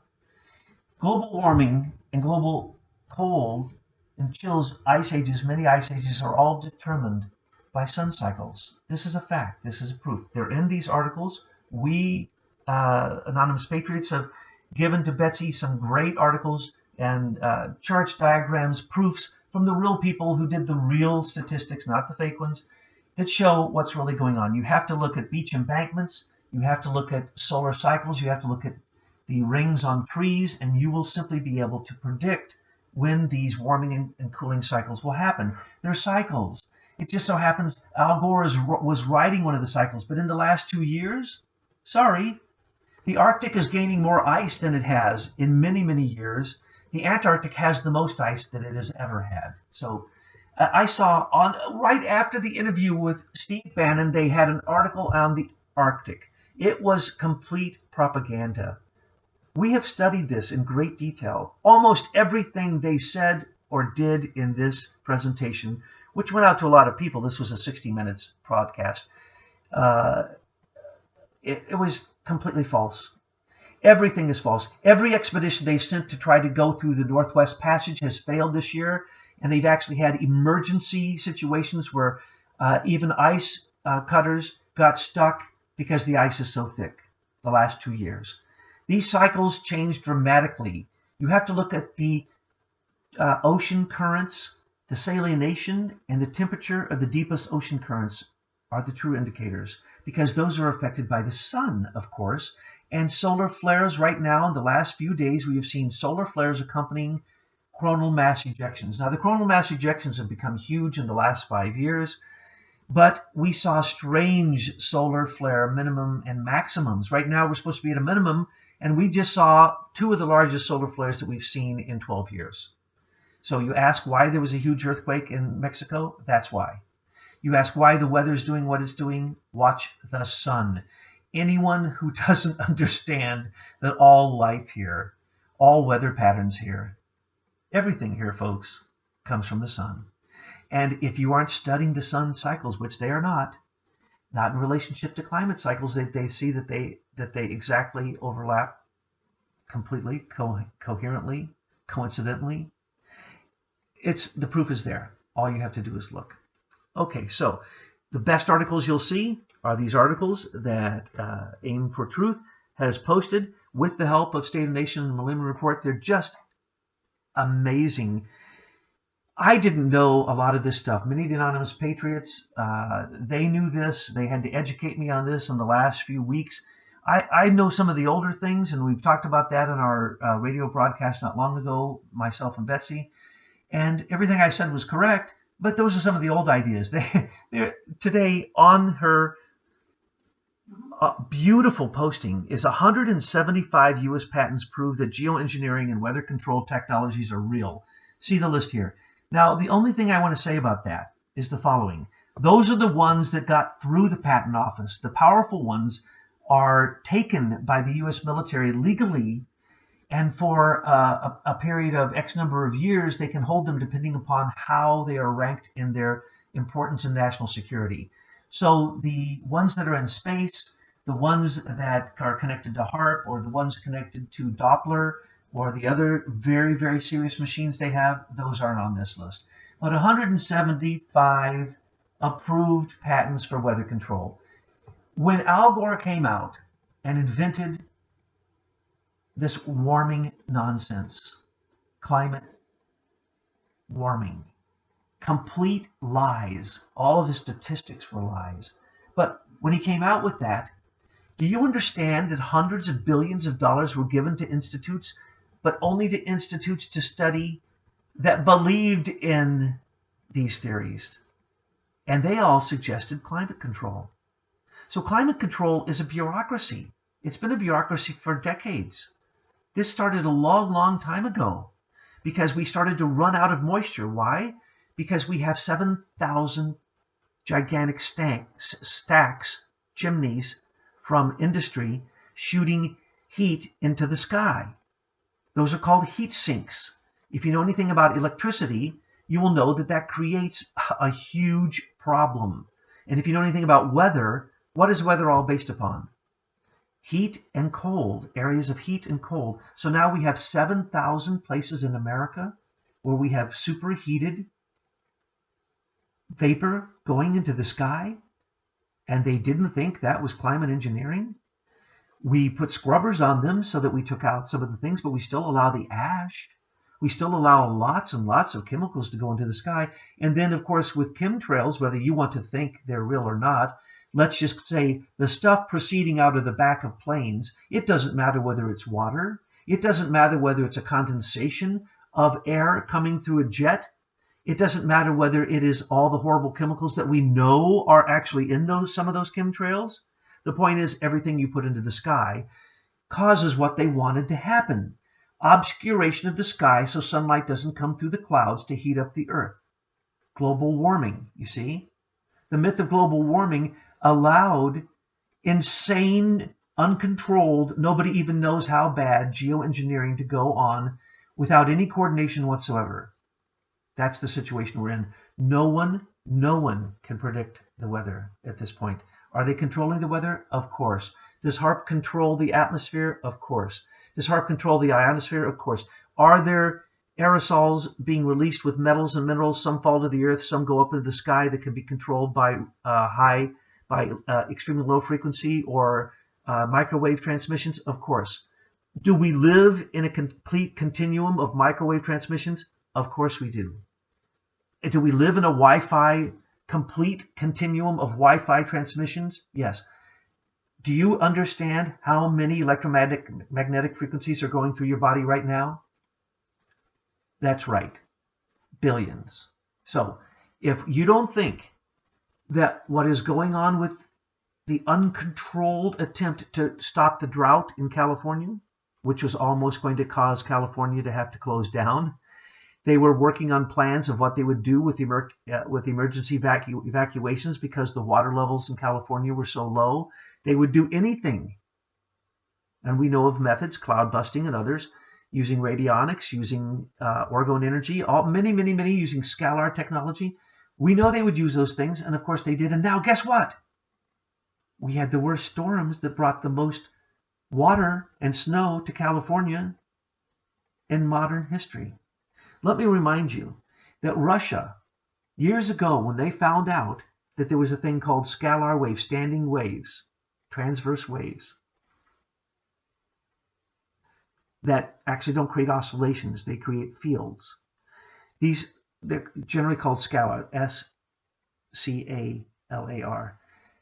Global warming and global cold and chills, ice ages, many ice ages are all determined by sun cycles. This is a fact. This is a proof. They're in these articles. We, Anonymous Patriots, have given to Betsy some great articles and charts, diagrams, proofs from the real people who did the real statistics, not the fake ones, that show what's really going on. You have to look at beach embankments. You have to look at solar cycles. You have to look at the rings on trees, and you will simply be able to predict when these warming and cooling cycles will happen. They're cycles. It just so happens Al Gore was riding one of the cycles, but in the last 2 years, the Arctic is gaining more ice than it has in many, many years. The Antarctic has the most ice that it has ever had. So I saw right after the interview with Steve Bannon, they had an article on the Arctic. It was complete propaganda. We have studied this in great detail. Almost everything they said or did in this presentation, which went out to a lot of people. This was a 60 minutes broadcast. It was completely false. Everything is false. Every expedition they've sent to try to go through the Northwest Passage has failed this year, and they've actually had emergency situations where even ice cutters got stuck because the ice is so thick the last 2 years. These cycles change dramatically. You have to look at the ocean currents, the salination, and the temperature of the deepest ocean currents are the true indicators, because those are affected by the sun, of course, and solar flares. Right now, in the last few days, we have seen solar flares accompanying coronal mass ejections. Now, the coronal mass ejections have become huge in the last 5 years, but we saw strange solar flare minimum and maximums. Right now, we're supposed to be at a minimum, and we just saw 2 of the largest solar flares that we've seen in 12 years. So you ask why there was a huge earthquake in Mexico? That's why. You ask why the weather is doing what it's doing? Watch the sun. Anyone who doesn't understand that all life here, all weather patterns here, everything here, folks, comes from the sun. And if you aren't studying the sun cycles, which they are not in relationship to climate cycles, they see that they exactly overlap completely, coherently, coincidentally. The proof is there. All you have to do is look. Okay, so the best articles you'll see are these articles that Aim for Truth has posted with the help of State of Nation and Millennium Report. They're just amazing. I didn't know a lot of this stuff. Many of the Anonymous Patriots, they knew this. They had to educate me on this in the last few weeks. I know some of the older things, and we've talked about that in our radio broadcast not long ago, myself and Betsy. And everything I said was correct, but those are some of the old ideas. Today, on her beautiful posting, is 175 U.S. patents prove that geoengineering and weather control technologies are real. See the list here. Now, the only thing I want to say about that is the following. Those are the ones that got through the patent office. The powerful ones are taken by the U.S. military legally, and for a period of X number of years, they can hold them depending upon how they are ranked in their importance in national security. So the ones that are in space, the ones that are connected to HAARP, or the ones connected to Doppler, or the other very, very serious machines they have, those aren't on this list. But 175 approved patents for weather control. When Al Gore came out and invented this warming nonsense, climate warming, complete lies, all of his statistics were lies. But when he came out with that, do you understand that hundreds of billions of dollars were given to institutes, but only to institutes to study that believed in these theories? And they all suggested climate control. So climate control is a bureaucracy. It's been a bureaucracy for decades. This started a long, long time ago because we started to run out of moisture. Why? Because we have 7,000 gigantic stacks, chimneys from industry shooting heat into the sky. Those are called heat sinks. If you know anything about electricity, you will know that that creates a huge problem. And if you know anything about weather, what is weather all based upon? Heat and cold, areas of heat and cold. So now we have 7,000 places in America where we have superheated vapor going into the sky, and they didn't think that was climate engineering. We put scrubbers on them so that we took out some of the things, but we still allow the ash. We still allow lots and lots of chemicals to go into the sky. And then, of course, with chemtrails, whether you want to think they're real or not, let's just say the stuff proceeding out of the back of planes, it doesn't matter whether it's water. It doesn't matter whether it's a condensation of air coming through a jet. It doesn't matter whether it is all the horrible chemicals that we know are actually in some of those chemtrails. The point is, everything you put into the sky causes what they wanted to happen. Obscuration of the sky so sunlight doesn't come through the clouds to heat up the earth. Global warming, you see? The myth of global warming allowed insane, uncontrolled, nobody even knows how bad geoengineering to go on without any coordination whatsoever. That's the situation we're in. No one can predict the weather at this point. Are they controlling the weather? Of course. Does HAARP control the atmosphere? Of course. Does HAARP control the ionosphere? Of course. Are there aerosols being released with metals and minerals? Some fall to the earth, some go up into the sky that can be controlled by extremely low frequency or microwave transmissions? Of course. Do we live in a complete continuum of microwave transmissions? Of course we do. Do we live in a complete continuum of Wi-Fi transmissions? Yes. Do you understand how many electromagnetic frequencies are going through your body right now? That's right. Billions. So if you don't think that what is going on with the uncontrolled attempt to stop the drought in California, which was almost going to cause California to have to close down, they were working on plans of what they would do with emergency evacuations because the water levels in California were so low. They would do anything. And we know of methods, cloud busting and others, using radionics, using orgone energy, many using scalar technology. We know they would use those things, and of course they did. And now guess what? We had the worst storms that brought the most water and snow to California in modern history. Let me remind you that Russia, years ago, when they found out that there was a thing called scalar waves, standing waves, transverse waves, that actually don't create oscillations, they create fields. They're generally called scalar, S-C-A-L-A-R.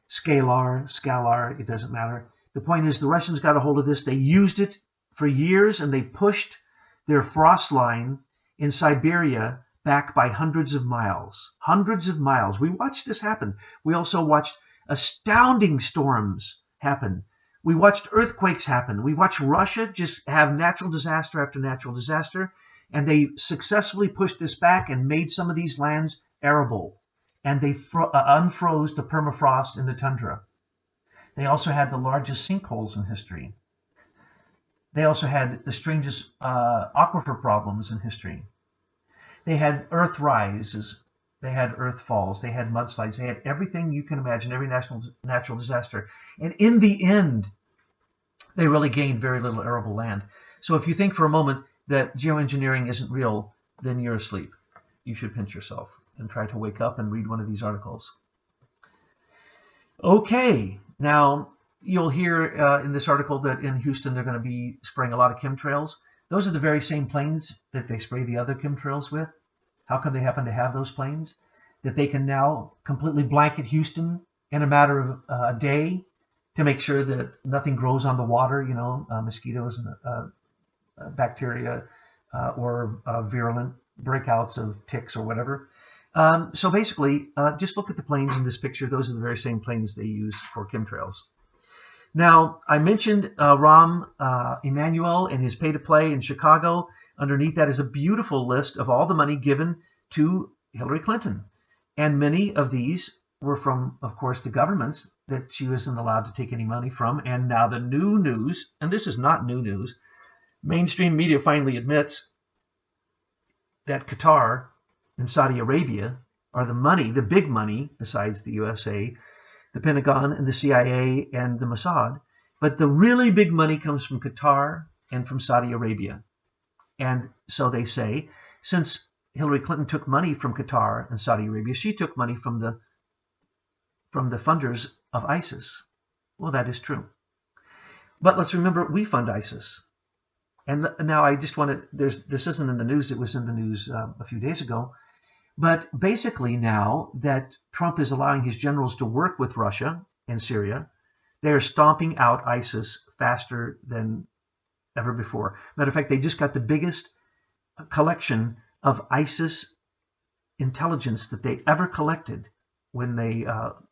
Scalar, it doesn't matter. The point is the Russians got a hold of this. They used it for years, and they pushed their frost line in Siberia back by hundreds of miles. Hundreds of miles. We watched this happen. We also watched astounding storms happen. We watched earthquakes happen. We watched Russia just have natural disaster after natural disaster, and they successfully pushed this back and made some of these lands arable. And they unfroze the permafrost in the tundra. They also had the largest sinkholes in history. They also had the strangest aquifer problems in history. They had earth rises. They had earth falls. They had mudslides. They had everything you can imagine, every natural disaster. And in the end, they really gained very little arable land. So if you think for a moment that geoengineering isn't real, then you're asleep. You should pinch yourself and try to wake up and read one of these articles. Okay, now you'll hear in this article that in Houston they're going to be spraying a lot of chemtrails. Those are the very same planes that they spray the other chemtrails with. How come they happen to have those planes? That they can now completely blanket Houston in a matter of a day to make sure that nothing grows on the water, mosquitoes and bacteria or virulent breakouts of ticks or whatever. So basically, just look at the planes in this picture. Those are the very same planes they use for chemtrails. Now, I mentioned Rahm Emmanuel and his pay-to-play in Chicago. Underneath that is a beautiful list of all the money given to Hillary Clinton. And many of these were from, of course, the governments that she wasn't allowed to take any money from. And now the new news, and this is not new news, mainstream media finally admits that Qatar and Saudi Arabia are the money, the big money, besides the USA, the Pentagon and the CIA and the Mossad. But the really big money comes from Qatar and from Saudi Arabia. And so they say, since Hillary Clinton took money from Qatar and Saudi Arabia, she took money from the funders of ISIS. Well, that is true. But let's remember, we fund ISIS. And now I just want to, this isn't in the news, it was in the news a few days ago. But basically now that Trump is allowing his generals to work with Russia and Syria, they're stomping out ISIS faster than ever before. Matter of fact, they just got the biggest collection of ISIS intelligence that they ever collected when they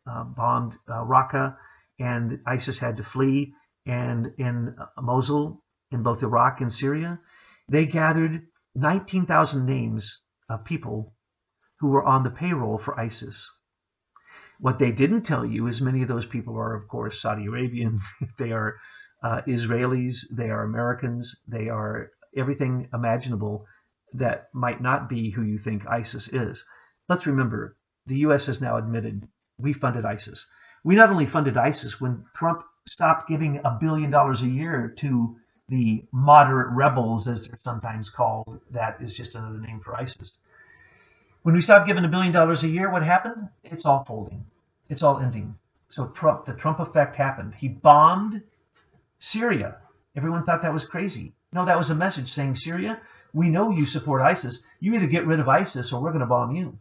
bombed Raqqa, and ISIS had to flee. And in Mosul, in both Iraq and Syria, they gathered 19,000 names of people who were on the payroll for ISIS. What they didn't tell you is many of those people are, of course, Saudi Arabian. They are Israelis. They are Americans. They are everything imaginable that might not be who you think ISIS is. Let's remember, the U.S. has now admitted we funded ISIS. We not only funded ISIS when Trump stopped giving $1 billion a year to the moderate rebels, as they're sometimes called. That is just another name for ISIS. When we stopped giving $1 billion a year, what happened? It's all folding. It's all ending. So the Trump effect happened. He bombed Syria. Everyone thought that was crazy. No, that was a message saying, Syria, we know you support ISIS. You either get rid of ISIS or we're going to bomb you.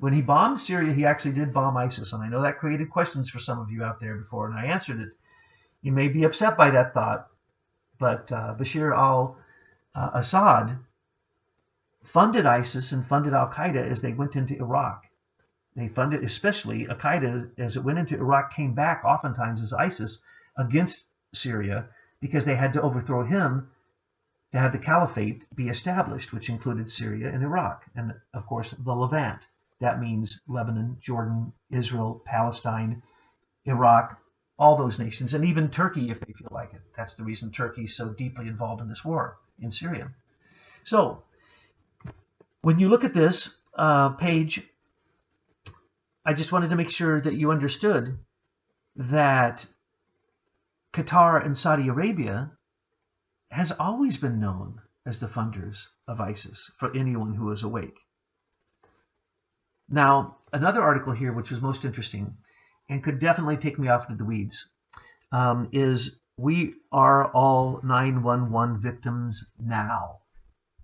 When he bombed Syria, he actually did bomb ISIS. And I know that created questions for some of you out there before, and I answered it. You may be upset by that thought, but Bashar al-Assad funded ISIS and funded al-Qaeda as they went into Iraq. They funded, especially al-Qaeda, as it went into Iraq, came back oftentimes as ISIS against Syria because they had to overthrow him to have the caliphate be established, which included Syria and Iraq, and of course the Levant. That means Lebanon, Jordan, Israel, Palestine, Iraq, all those nations, and even Turkey if they feel like it. That's the reason Turkey is so deeply involved in this war in Syria. So when you look at this page, I just wanted to make sure that you understood that Qatar and Saudi Arabia has always been known as the funders of ISIS for anyone who is awake. Now, another article here, which was most interesting and could definitely take me off into the weeds, is "We are all 911 victims now."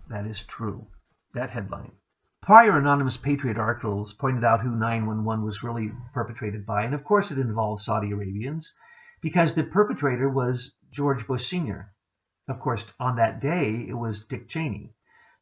That is true. That headline. Prior anonymous Patriot articles pointed out who 911 was really perpetrated by, and of course it involved Saudi Arabians, because the perpetrator was George Bush Sr. Of course, on that day, it was Dick Cheney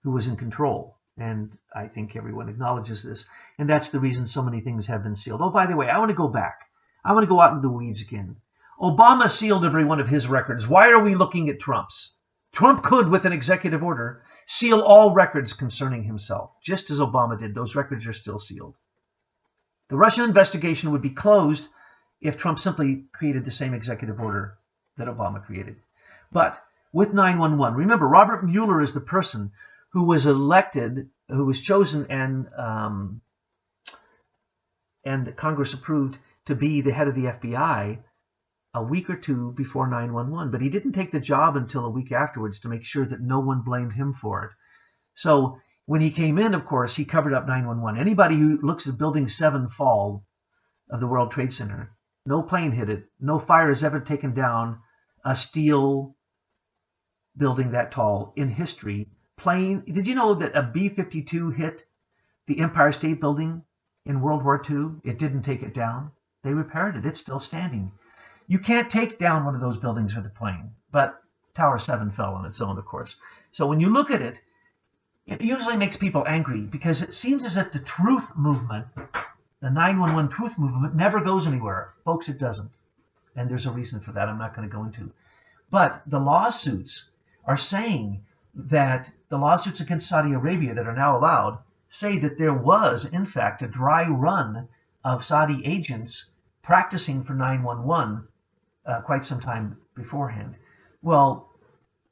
who was in control. And I think everyone acknowledges this. And that's the reason so many things have been sealed. Oh, by the way, I want to go back. I want to go out into the weeds again. Obama sealed every one of his records. Why are we looking at Trump's? Trump could, with an executive order, seal all records concerning himself, just as Obama did. Those records are still sealed. The Russian investigation would be closed if Trump simply created the same executive order that Obama created. But with 911, remember, Robert Mueller is the person who was elected, who was chosen and the Congress approved to be the head of the FBI a week or two before 911. But he didn't take the job until a week afterwards to make sure that no one blamed him for it. So when he came in, of course, he covered up 911. Anybody who looks at Building 7 fall of the World Trade Center, no plane hit it. No fire has ever taken down a steel building that tall in history. Plane. Did you know that a B-52 hit the Empire State Building in World War II? It didn't take it down. They repaired it. It's still standing. You can't take down one of those buildings with a plane. But Tower 7 fell on its own, of course. So when you look at it, It usually makes people angry because it seems as if the truth movement, the 911 truth movement, never goes anywhere. Folks, it doesn't. And there's a reason for that I'm not going to go into. But the lawsuits are saying that the lawsuits against Saudi Arabia that are now allowed say that there was, in fact, a dry run of Saudi agents practicing for 911 quite some time beforehand. Well,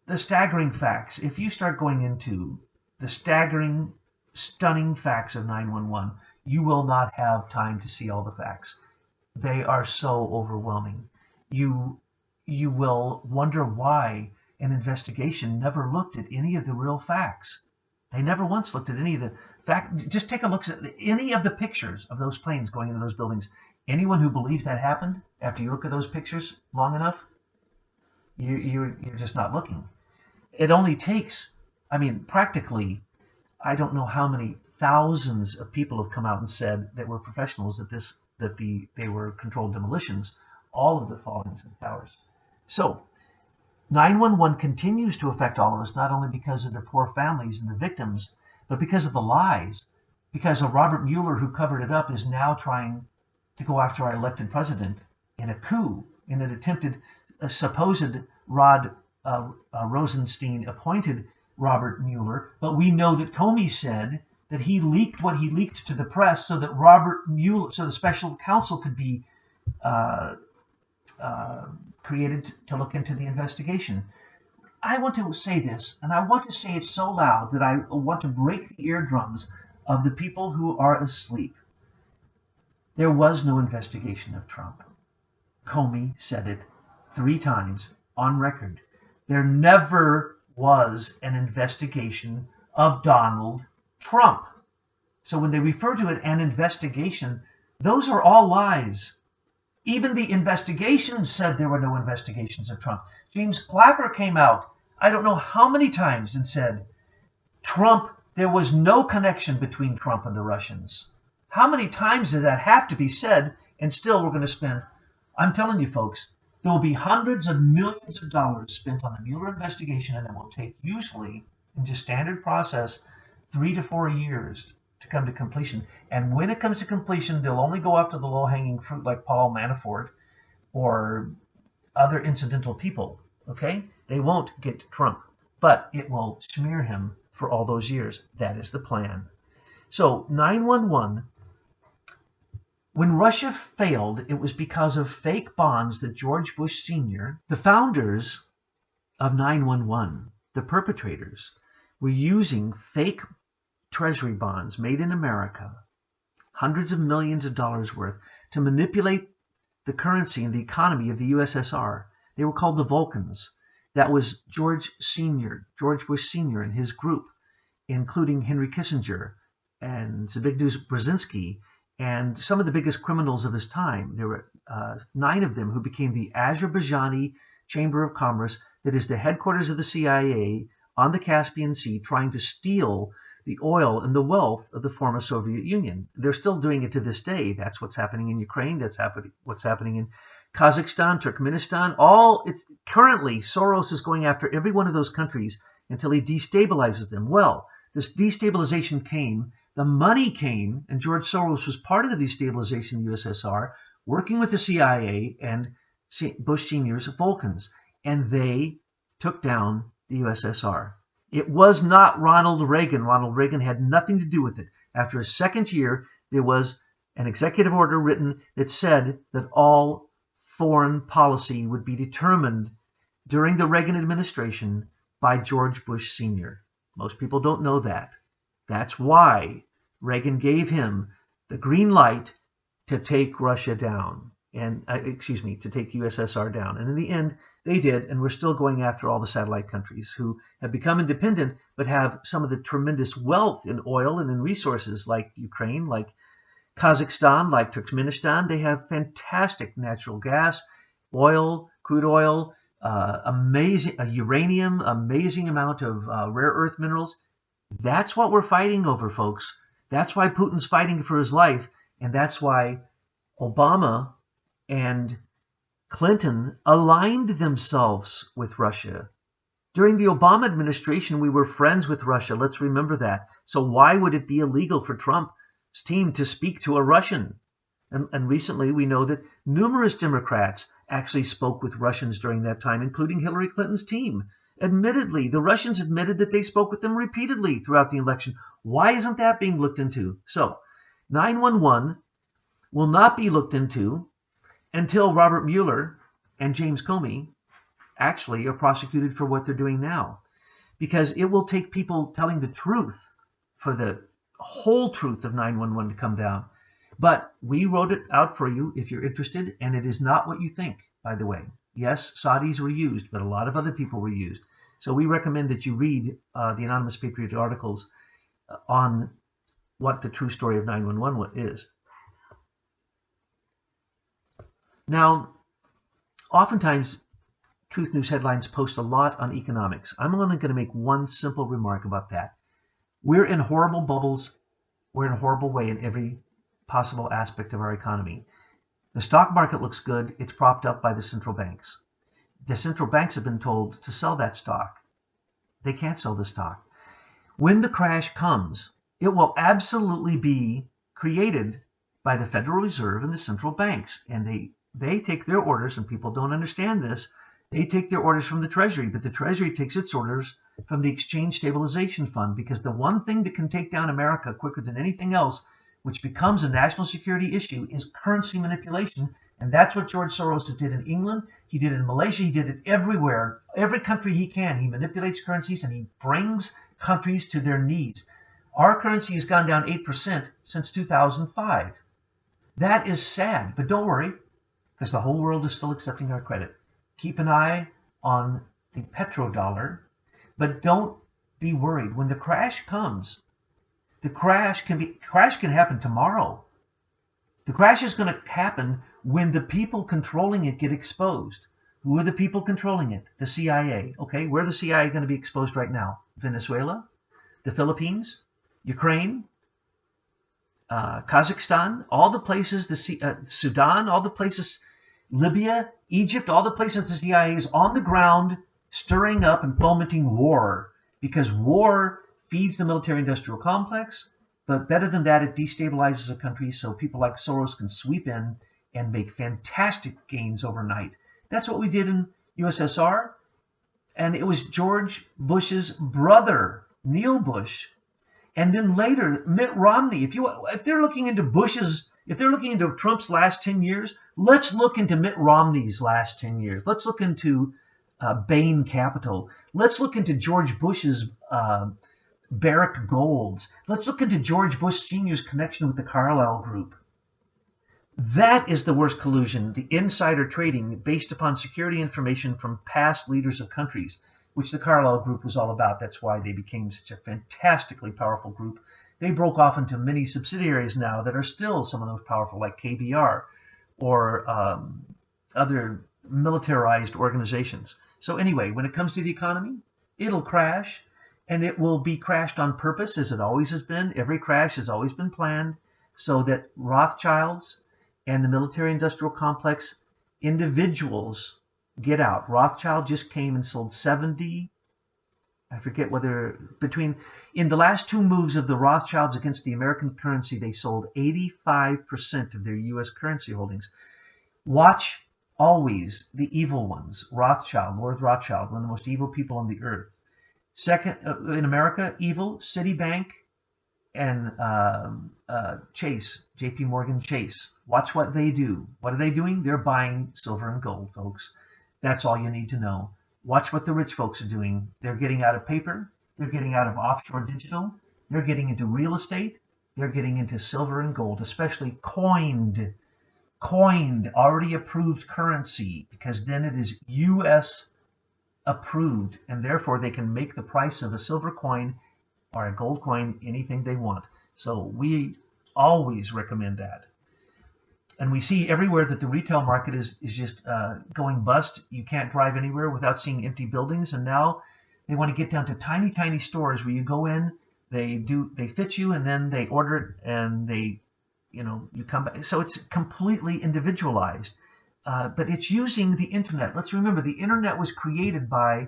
the staggering facts, if you start going into the staggering, stunning facts of 911, you will not have time to see all the facts. They are so overwhelming. You will wonder why an investigation never looked at any of the real facts. They never once looked at any of the fact. Just take a look at any of the pictures of those planes going into those buildings. Anyone who believes that happened, after you look at those pictures long enough, you're just not looking. It only takes, practically, I don't know how many thousands of people have come out and said that were professionals that they were controlled demolitions, all of the fallings and towers. So 911 continues to affect all of us, not only because of the poor families and the victims, but because of the lies. Because of Robert Mueller, who covered it up, is now trying to go after our elected president in a coup, in an attempted, supposed Rod Rosenstein appointed Robert Mueller. But we know that Comey said that he leaked what he leaked to the press so that Robert Mueller, so the special counsel could be created to look into the investigation. I want to say this, and I want to say it so loud that I want to break the eardrums of the people who are asleep. There was no investigation of Trump. Comey said it 3 times on record. There never was an investigation of Donald Trump. So when they refer to it an investigation, those are all lies. Even the investigation said there were no investigations of Trump. James Clapper came out, I don't know how many times, and said, there was no connection between Trump and the Russians. How many times does that have to be said? And still we're going to spend, I'm telling you folks, there will be hundreds of millions of dollars spent on the Mueller investigation, and it will take usually, in just standard process, 3 to 4 years to come to completion. And when it comes to completion, they'll only go after the low-hanging fruit like Paul Manafort or other incidental people, okay? They won't get to Trump, but it will smear him for all those years. That is the plan. So 911, when Russia failed, it was because of fake bonds that George Bush Sr., the founders of 911, the perpetrators, were using fake treasury bonds made in America, hundreds of millions of dollars worth, to manipulate the currency and the economy of the USSR. They were called the Vulcans. That was George Bush Sr. and his group, including Henry Kissinger and Zbigniew Brzezinski and some of the biggest criminals of his time. There were 9 of them who became the Azerbaijani Chamber of Commerce, that is the headquarters of the CIA on the Caspian Sea, trying to steal the oil and the wealth of the former Soviet Union. They're still doing it to this day. That's what's happening in Ukraine. That's what's happening in Kazakhstan, Turkmenistan. Currently, Soros is going after every one of those countries until he destabilizes them. Well, this destabilization came, the money came, and George Soros was part of the destabilization of the USSR, working with the CIA and Bush Sr.'s Vulcans, and they took down the USSR. It was not Ronald Reagan. Ronald Reagan had nothing to do with it. After his second year, there was an executive order written that said that all foreign policy would be determined during the Reagan administration by George Bush Sr. Most people don't know that. That's why Reagan gave him the green light to take Russia down, and to take USSR down. And in the end, they did, and we're still going after all the satellite countries who have become independent but have some of the tremendous wealth in oil and in resources, like Ukraine, like Kazakhstan, like Turkmenistan. They have fantastic natural gas, oil, crude oil, amazing uranium, amazing amount of rare earth minerals. That's what we're fighting over, folks. That's why Putin's fighting for his life, and that's why Obama and Clinton aligned themselves with Russia During the Obama administration, we were friends with Russia. Let's remember that. So why would it be illegal for Trump's team to speak to a Russian? And recently, we know that numerous Democrats actually spoke with Russians during that time, including Hillary Clinton's team. Admittedly, the Russians admitted that they spoke with them repeatedly throughout the election. Why isn't that being looked into? So, 911 will not be looked into until Robert Mueller and James Comey actually are prosecuted for what they're doing now. Because it will take people telling the truth for the whole truth of 911 to come down. But we wrote it out for you if you're interested, and it is not what you think, by the way. Yes, Saudis were used, but a lot of other people were used. So we recommend that you read the Anonymous Patriot articles on what the true story of 911 is. Now, oftentimes, Truth News headlines post a lot on economics. I'm only going to make one simple remark about that. We're in horrible bubbles. We're in a horrible way in every possible aspect of our economy. The stock market looks good. It's propped up by the central banks. The central banks have been told to sell that stock. They can't sell the stock. When the crash comes, it will absolutely be created by the Federal Reserve and the central banks. And they take their orders, and people don't understand this. They take their orders from the Treasury, but the Treasury takes its orders from the Exchange Stabilization Fund, because the one thing that can take down America quicker than anything else, which becomes a national security issue, is currency manipulation. And that's what George Soros did in England. He did it in Malaysia. He did it everywhere. Every country he can. He manipulates currencies and he brings countries to their knees. Our currency has gone down 8% since 2005. That is sad, but don't worry, because the whole world is still accepting our credit. Keep an eye on the petrodollar, but don't be worried. When the crash comes, the crash can happen tomorrow. The crash is going to happen when the people controlling it get exposed. Who are the people controlling it? The CIA. Okay, where are the CIA going to be exposed right now? Venezuela, the Philippines, Ukraine, Kazakhstan, all the places, Sudan, all the places, Libya, Egypt, all the places the CIA is on the ground stirring up and fomenting war, because war feeds the military-industrial complex, but better than that, it destabilizes a country so people like Soros can sweep in and make fantastic gains overnight. That's what we did in USSR, and it was George Bush's brother, Neil Bush, and then later Mitt Romney. If they're looking into Trump's last 10 years, let's look into Mitt Romney's last 10 years. Let's look into Bain Capital. Let's look into George Bush's Barrick Golds. Let's look into George Bush Sr.'s connection with the Carlyle Group. That is the worst collusion, the insider trading based upon security information from past leaders of countries, which the Carlyle Group was all about. That's why they became such a fantastically powerful group. They broke off into many subsidiaries now that are still some of those powerful, like KBR or other militarized organizations. So anyway, when it comes to the economy, it'll crash, and it will be crashed on purpose, as it always has been. Every crash has always been planned so that Rothschilds and the military-industrial complex individuals get out. Rothschild just came and sold 70, I forget whether in the last two moves of the Rothschilds against the American currency, they sold 85% of their U.S. currency holdings. Watch always the evil ones. Rothschild, Lord Rothschild, one of the most evil people on the earth. Second, in America, evil, Citibank and Chase, J.P. Morgan Chase. Watch what they do. What are they doing? They're buying silver and gold, folks. That's all you need to know. Watch what the rich folks are doing. They're getting out of paper. They're getting out of offshore digital. They're getting into real estate. They're getting into silver and gold, especially coined, already approved currency, because then it is U.S. approved, and therefore they can make the price of a silver coin or a gold coin anything they want. So we always recommend that. And we see everywhere that the retail market is just going bust. You can't drive anywhere without seeing empty buildings. And now they want to get down to tiny, tiny stores where you go in, they fit you, and then they order it, and you come back. So it's completely individualized. But it's using the internet. Let's remember, the internet was created by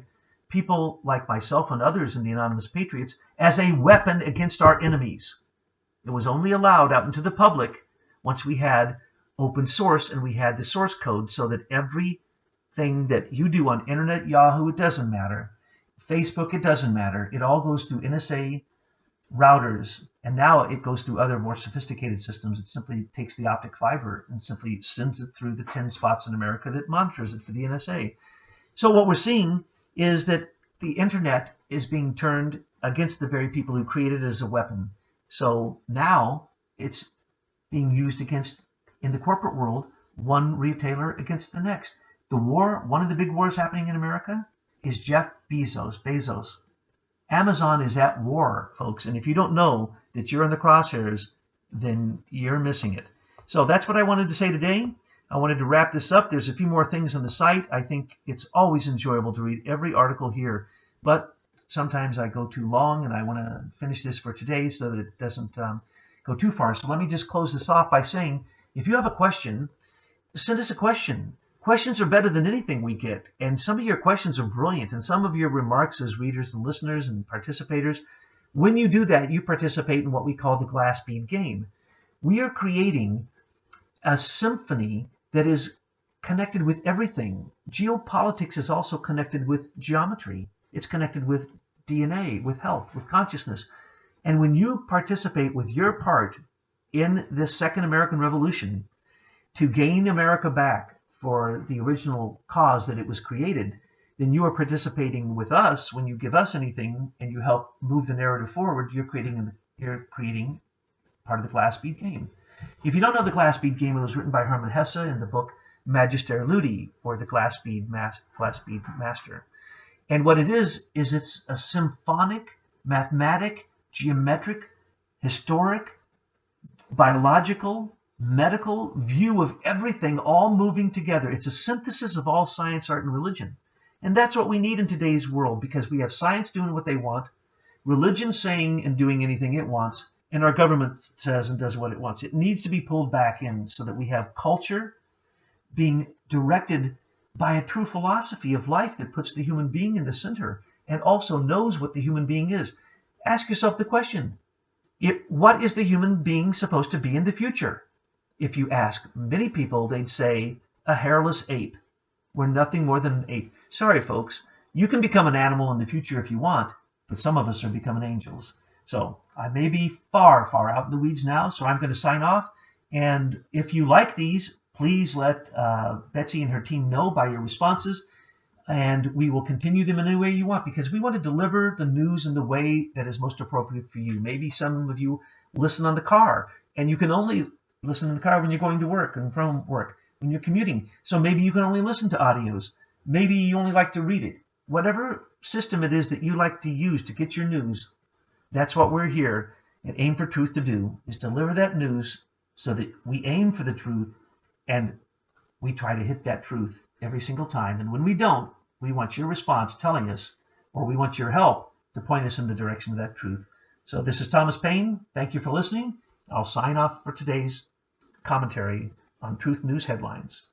people like myself and others in the Anonymous Patriots as a weapon against our enemies. It was only allowed out into the public once we had open source and we had the source code, so that everything that you do on Internet, Yahoo, it doesn't matter. Facebook, it doesn't matter. It all goes through NSA routers, and now it goes through other more sophisticated systems. It simply takes the optic fiber and simply sends it through the 10 spots in America that monitors it for the NSA. So what we're seeing is that the internet is being turned against the very people who created it as a weapon. So now it's being used against, in the corporate world, one retailer against the next. The war, one of the big wars happening in America, is Jeff Bezos. Amazon is at war, folks, and if you don't know that you're in the crosshairs, then you're missing it. So that's what I wanted to say today. I wanted to wrap this up. There's a few more things on the site. I think it's always enjoyable to read every article here, but sometimes I go too long, and I want to finish this for today so that it doesn't go too far. So let me just close this off by saying, if you have a question, send us a question. Questions are better than anything we get, and some of your questions are brilliant, and some of your remarks as readers and listeners and participators, when you do that, you participate in what we call the Glass Bead Game. We are creating a symphony that is connected with everything. Geopolitics is also connected with geometry. It's connected with DNA, with health, with consciousness. And when you participate with your part in this Second American Revolution to gain America back for the original cause that it was created, then you are participating with us. When you give us anything and you help move the narrative forward, you're creating part of the Glass Bead Game. If you don't know the Glass Bead Game, it was written by Hermann Hesse in the book Magister Ludi, or the Glass Bead Master. And what it is it's a symphonic, mathematic, geometric, historic, biological, medical view of everything all moving together. It's a synthesis of all science, art, and religion. And that's what we need in today's world, because we have science doing what they want, religion saying and doing anything it wants, and our government says and does what it wants. It needs to be pulled back in so that we have culture being directed by a true philosophy of life that puts the human being in the center and also knows what the human being is. Ask yourself the question, what is the human being supposed to be in the future? If you ask many people, they'd say a hairless ape. We're nothing more than an ape. Sorry, folks. You can become an animal in the future if you want, but some of us are becoming angels. So I may be far, far out in the weeds now, so I'm going to sign off. And if you like these, please let Betsy and her team know by your responses, and we will continue them in any way you want, because we want to deliver the news in the way that is most appropriate for you. Maybe some of you listen on the car, and you can only listen in the car when you're going to work and from work, when you're commuting. So maybe you can only listen to audios. Maybe you only like to read it. Whatever system it is that you like to use to get your news, that's what we're here at Aim for Truth to do, is deliver that news so that we aim for the truth and we try to hit that truth every single time. And when we don't, we want your response telling us, or we want your help to point us in the direction of that truth. So this is Thomas Paine. Thank you for listening. I'll sign off for today's commentary on Truth News Headlines.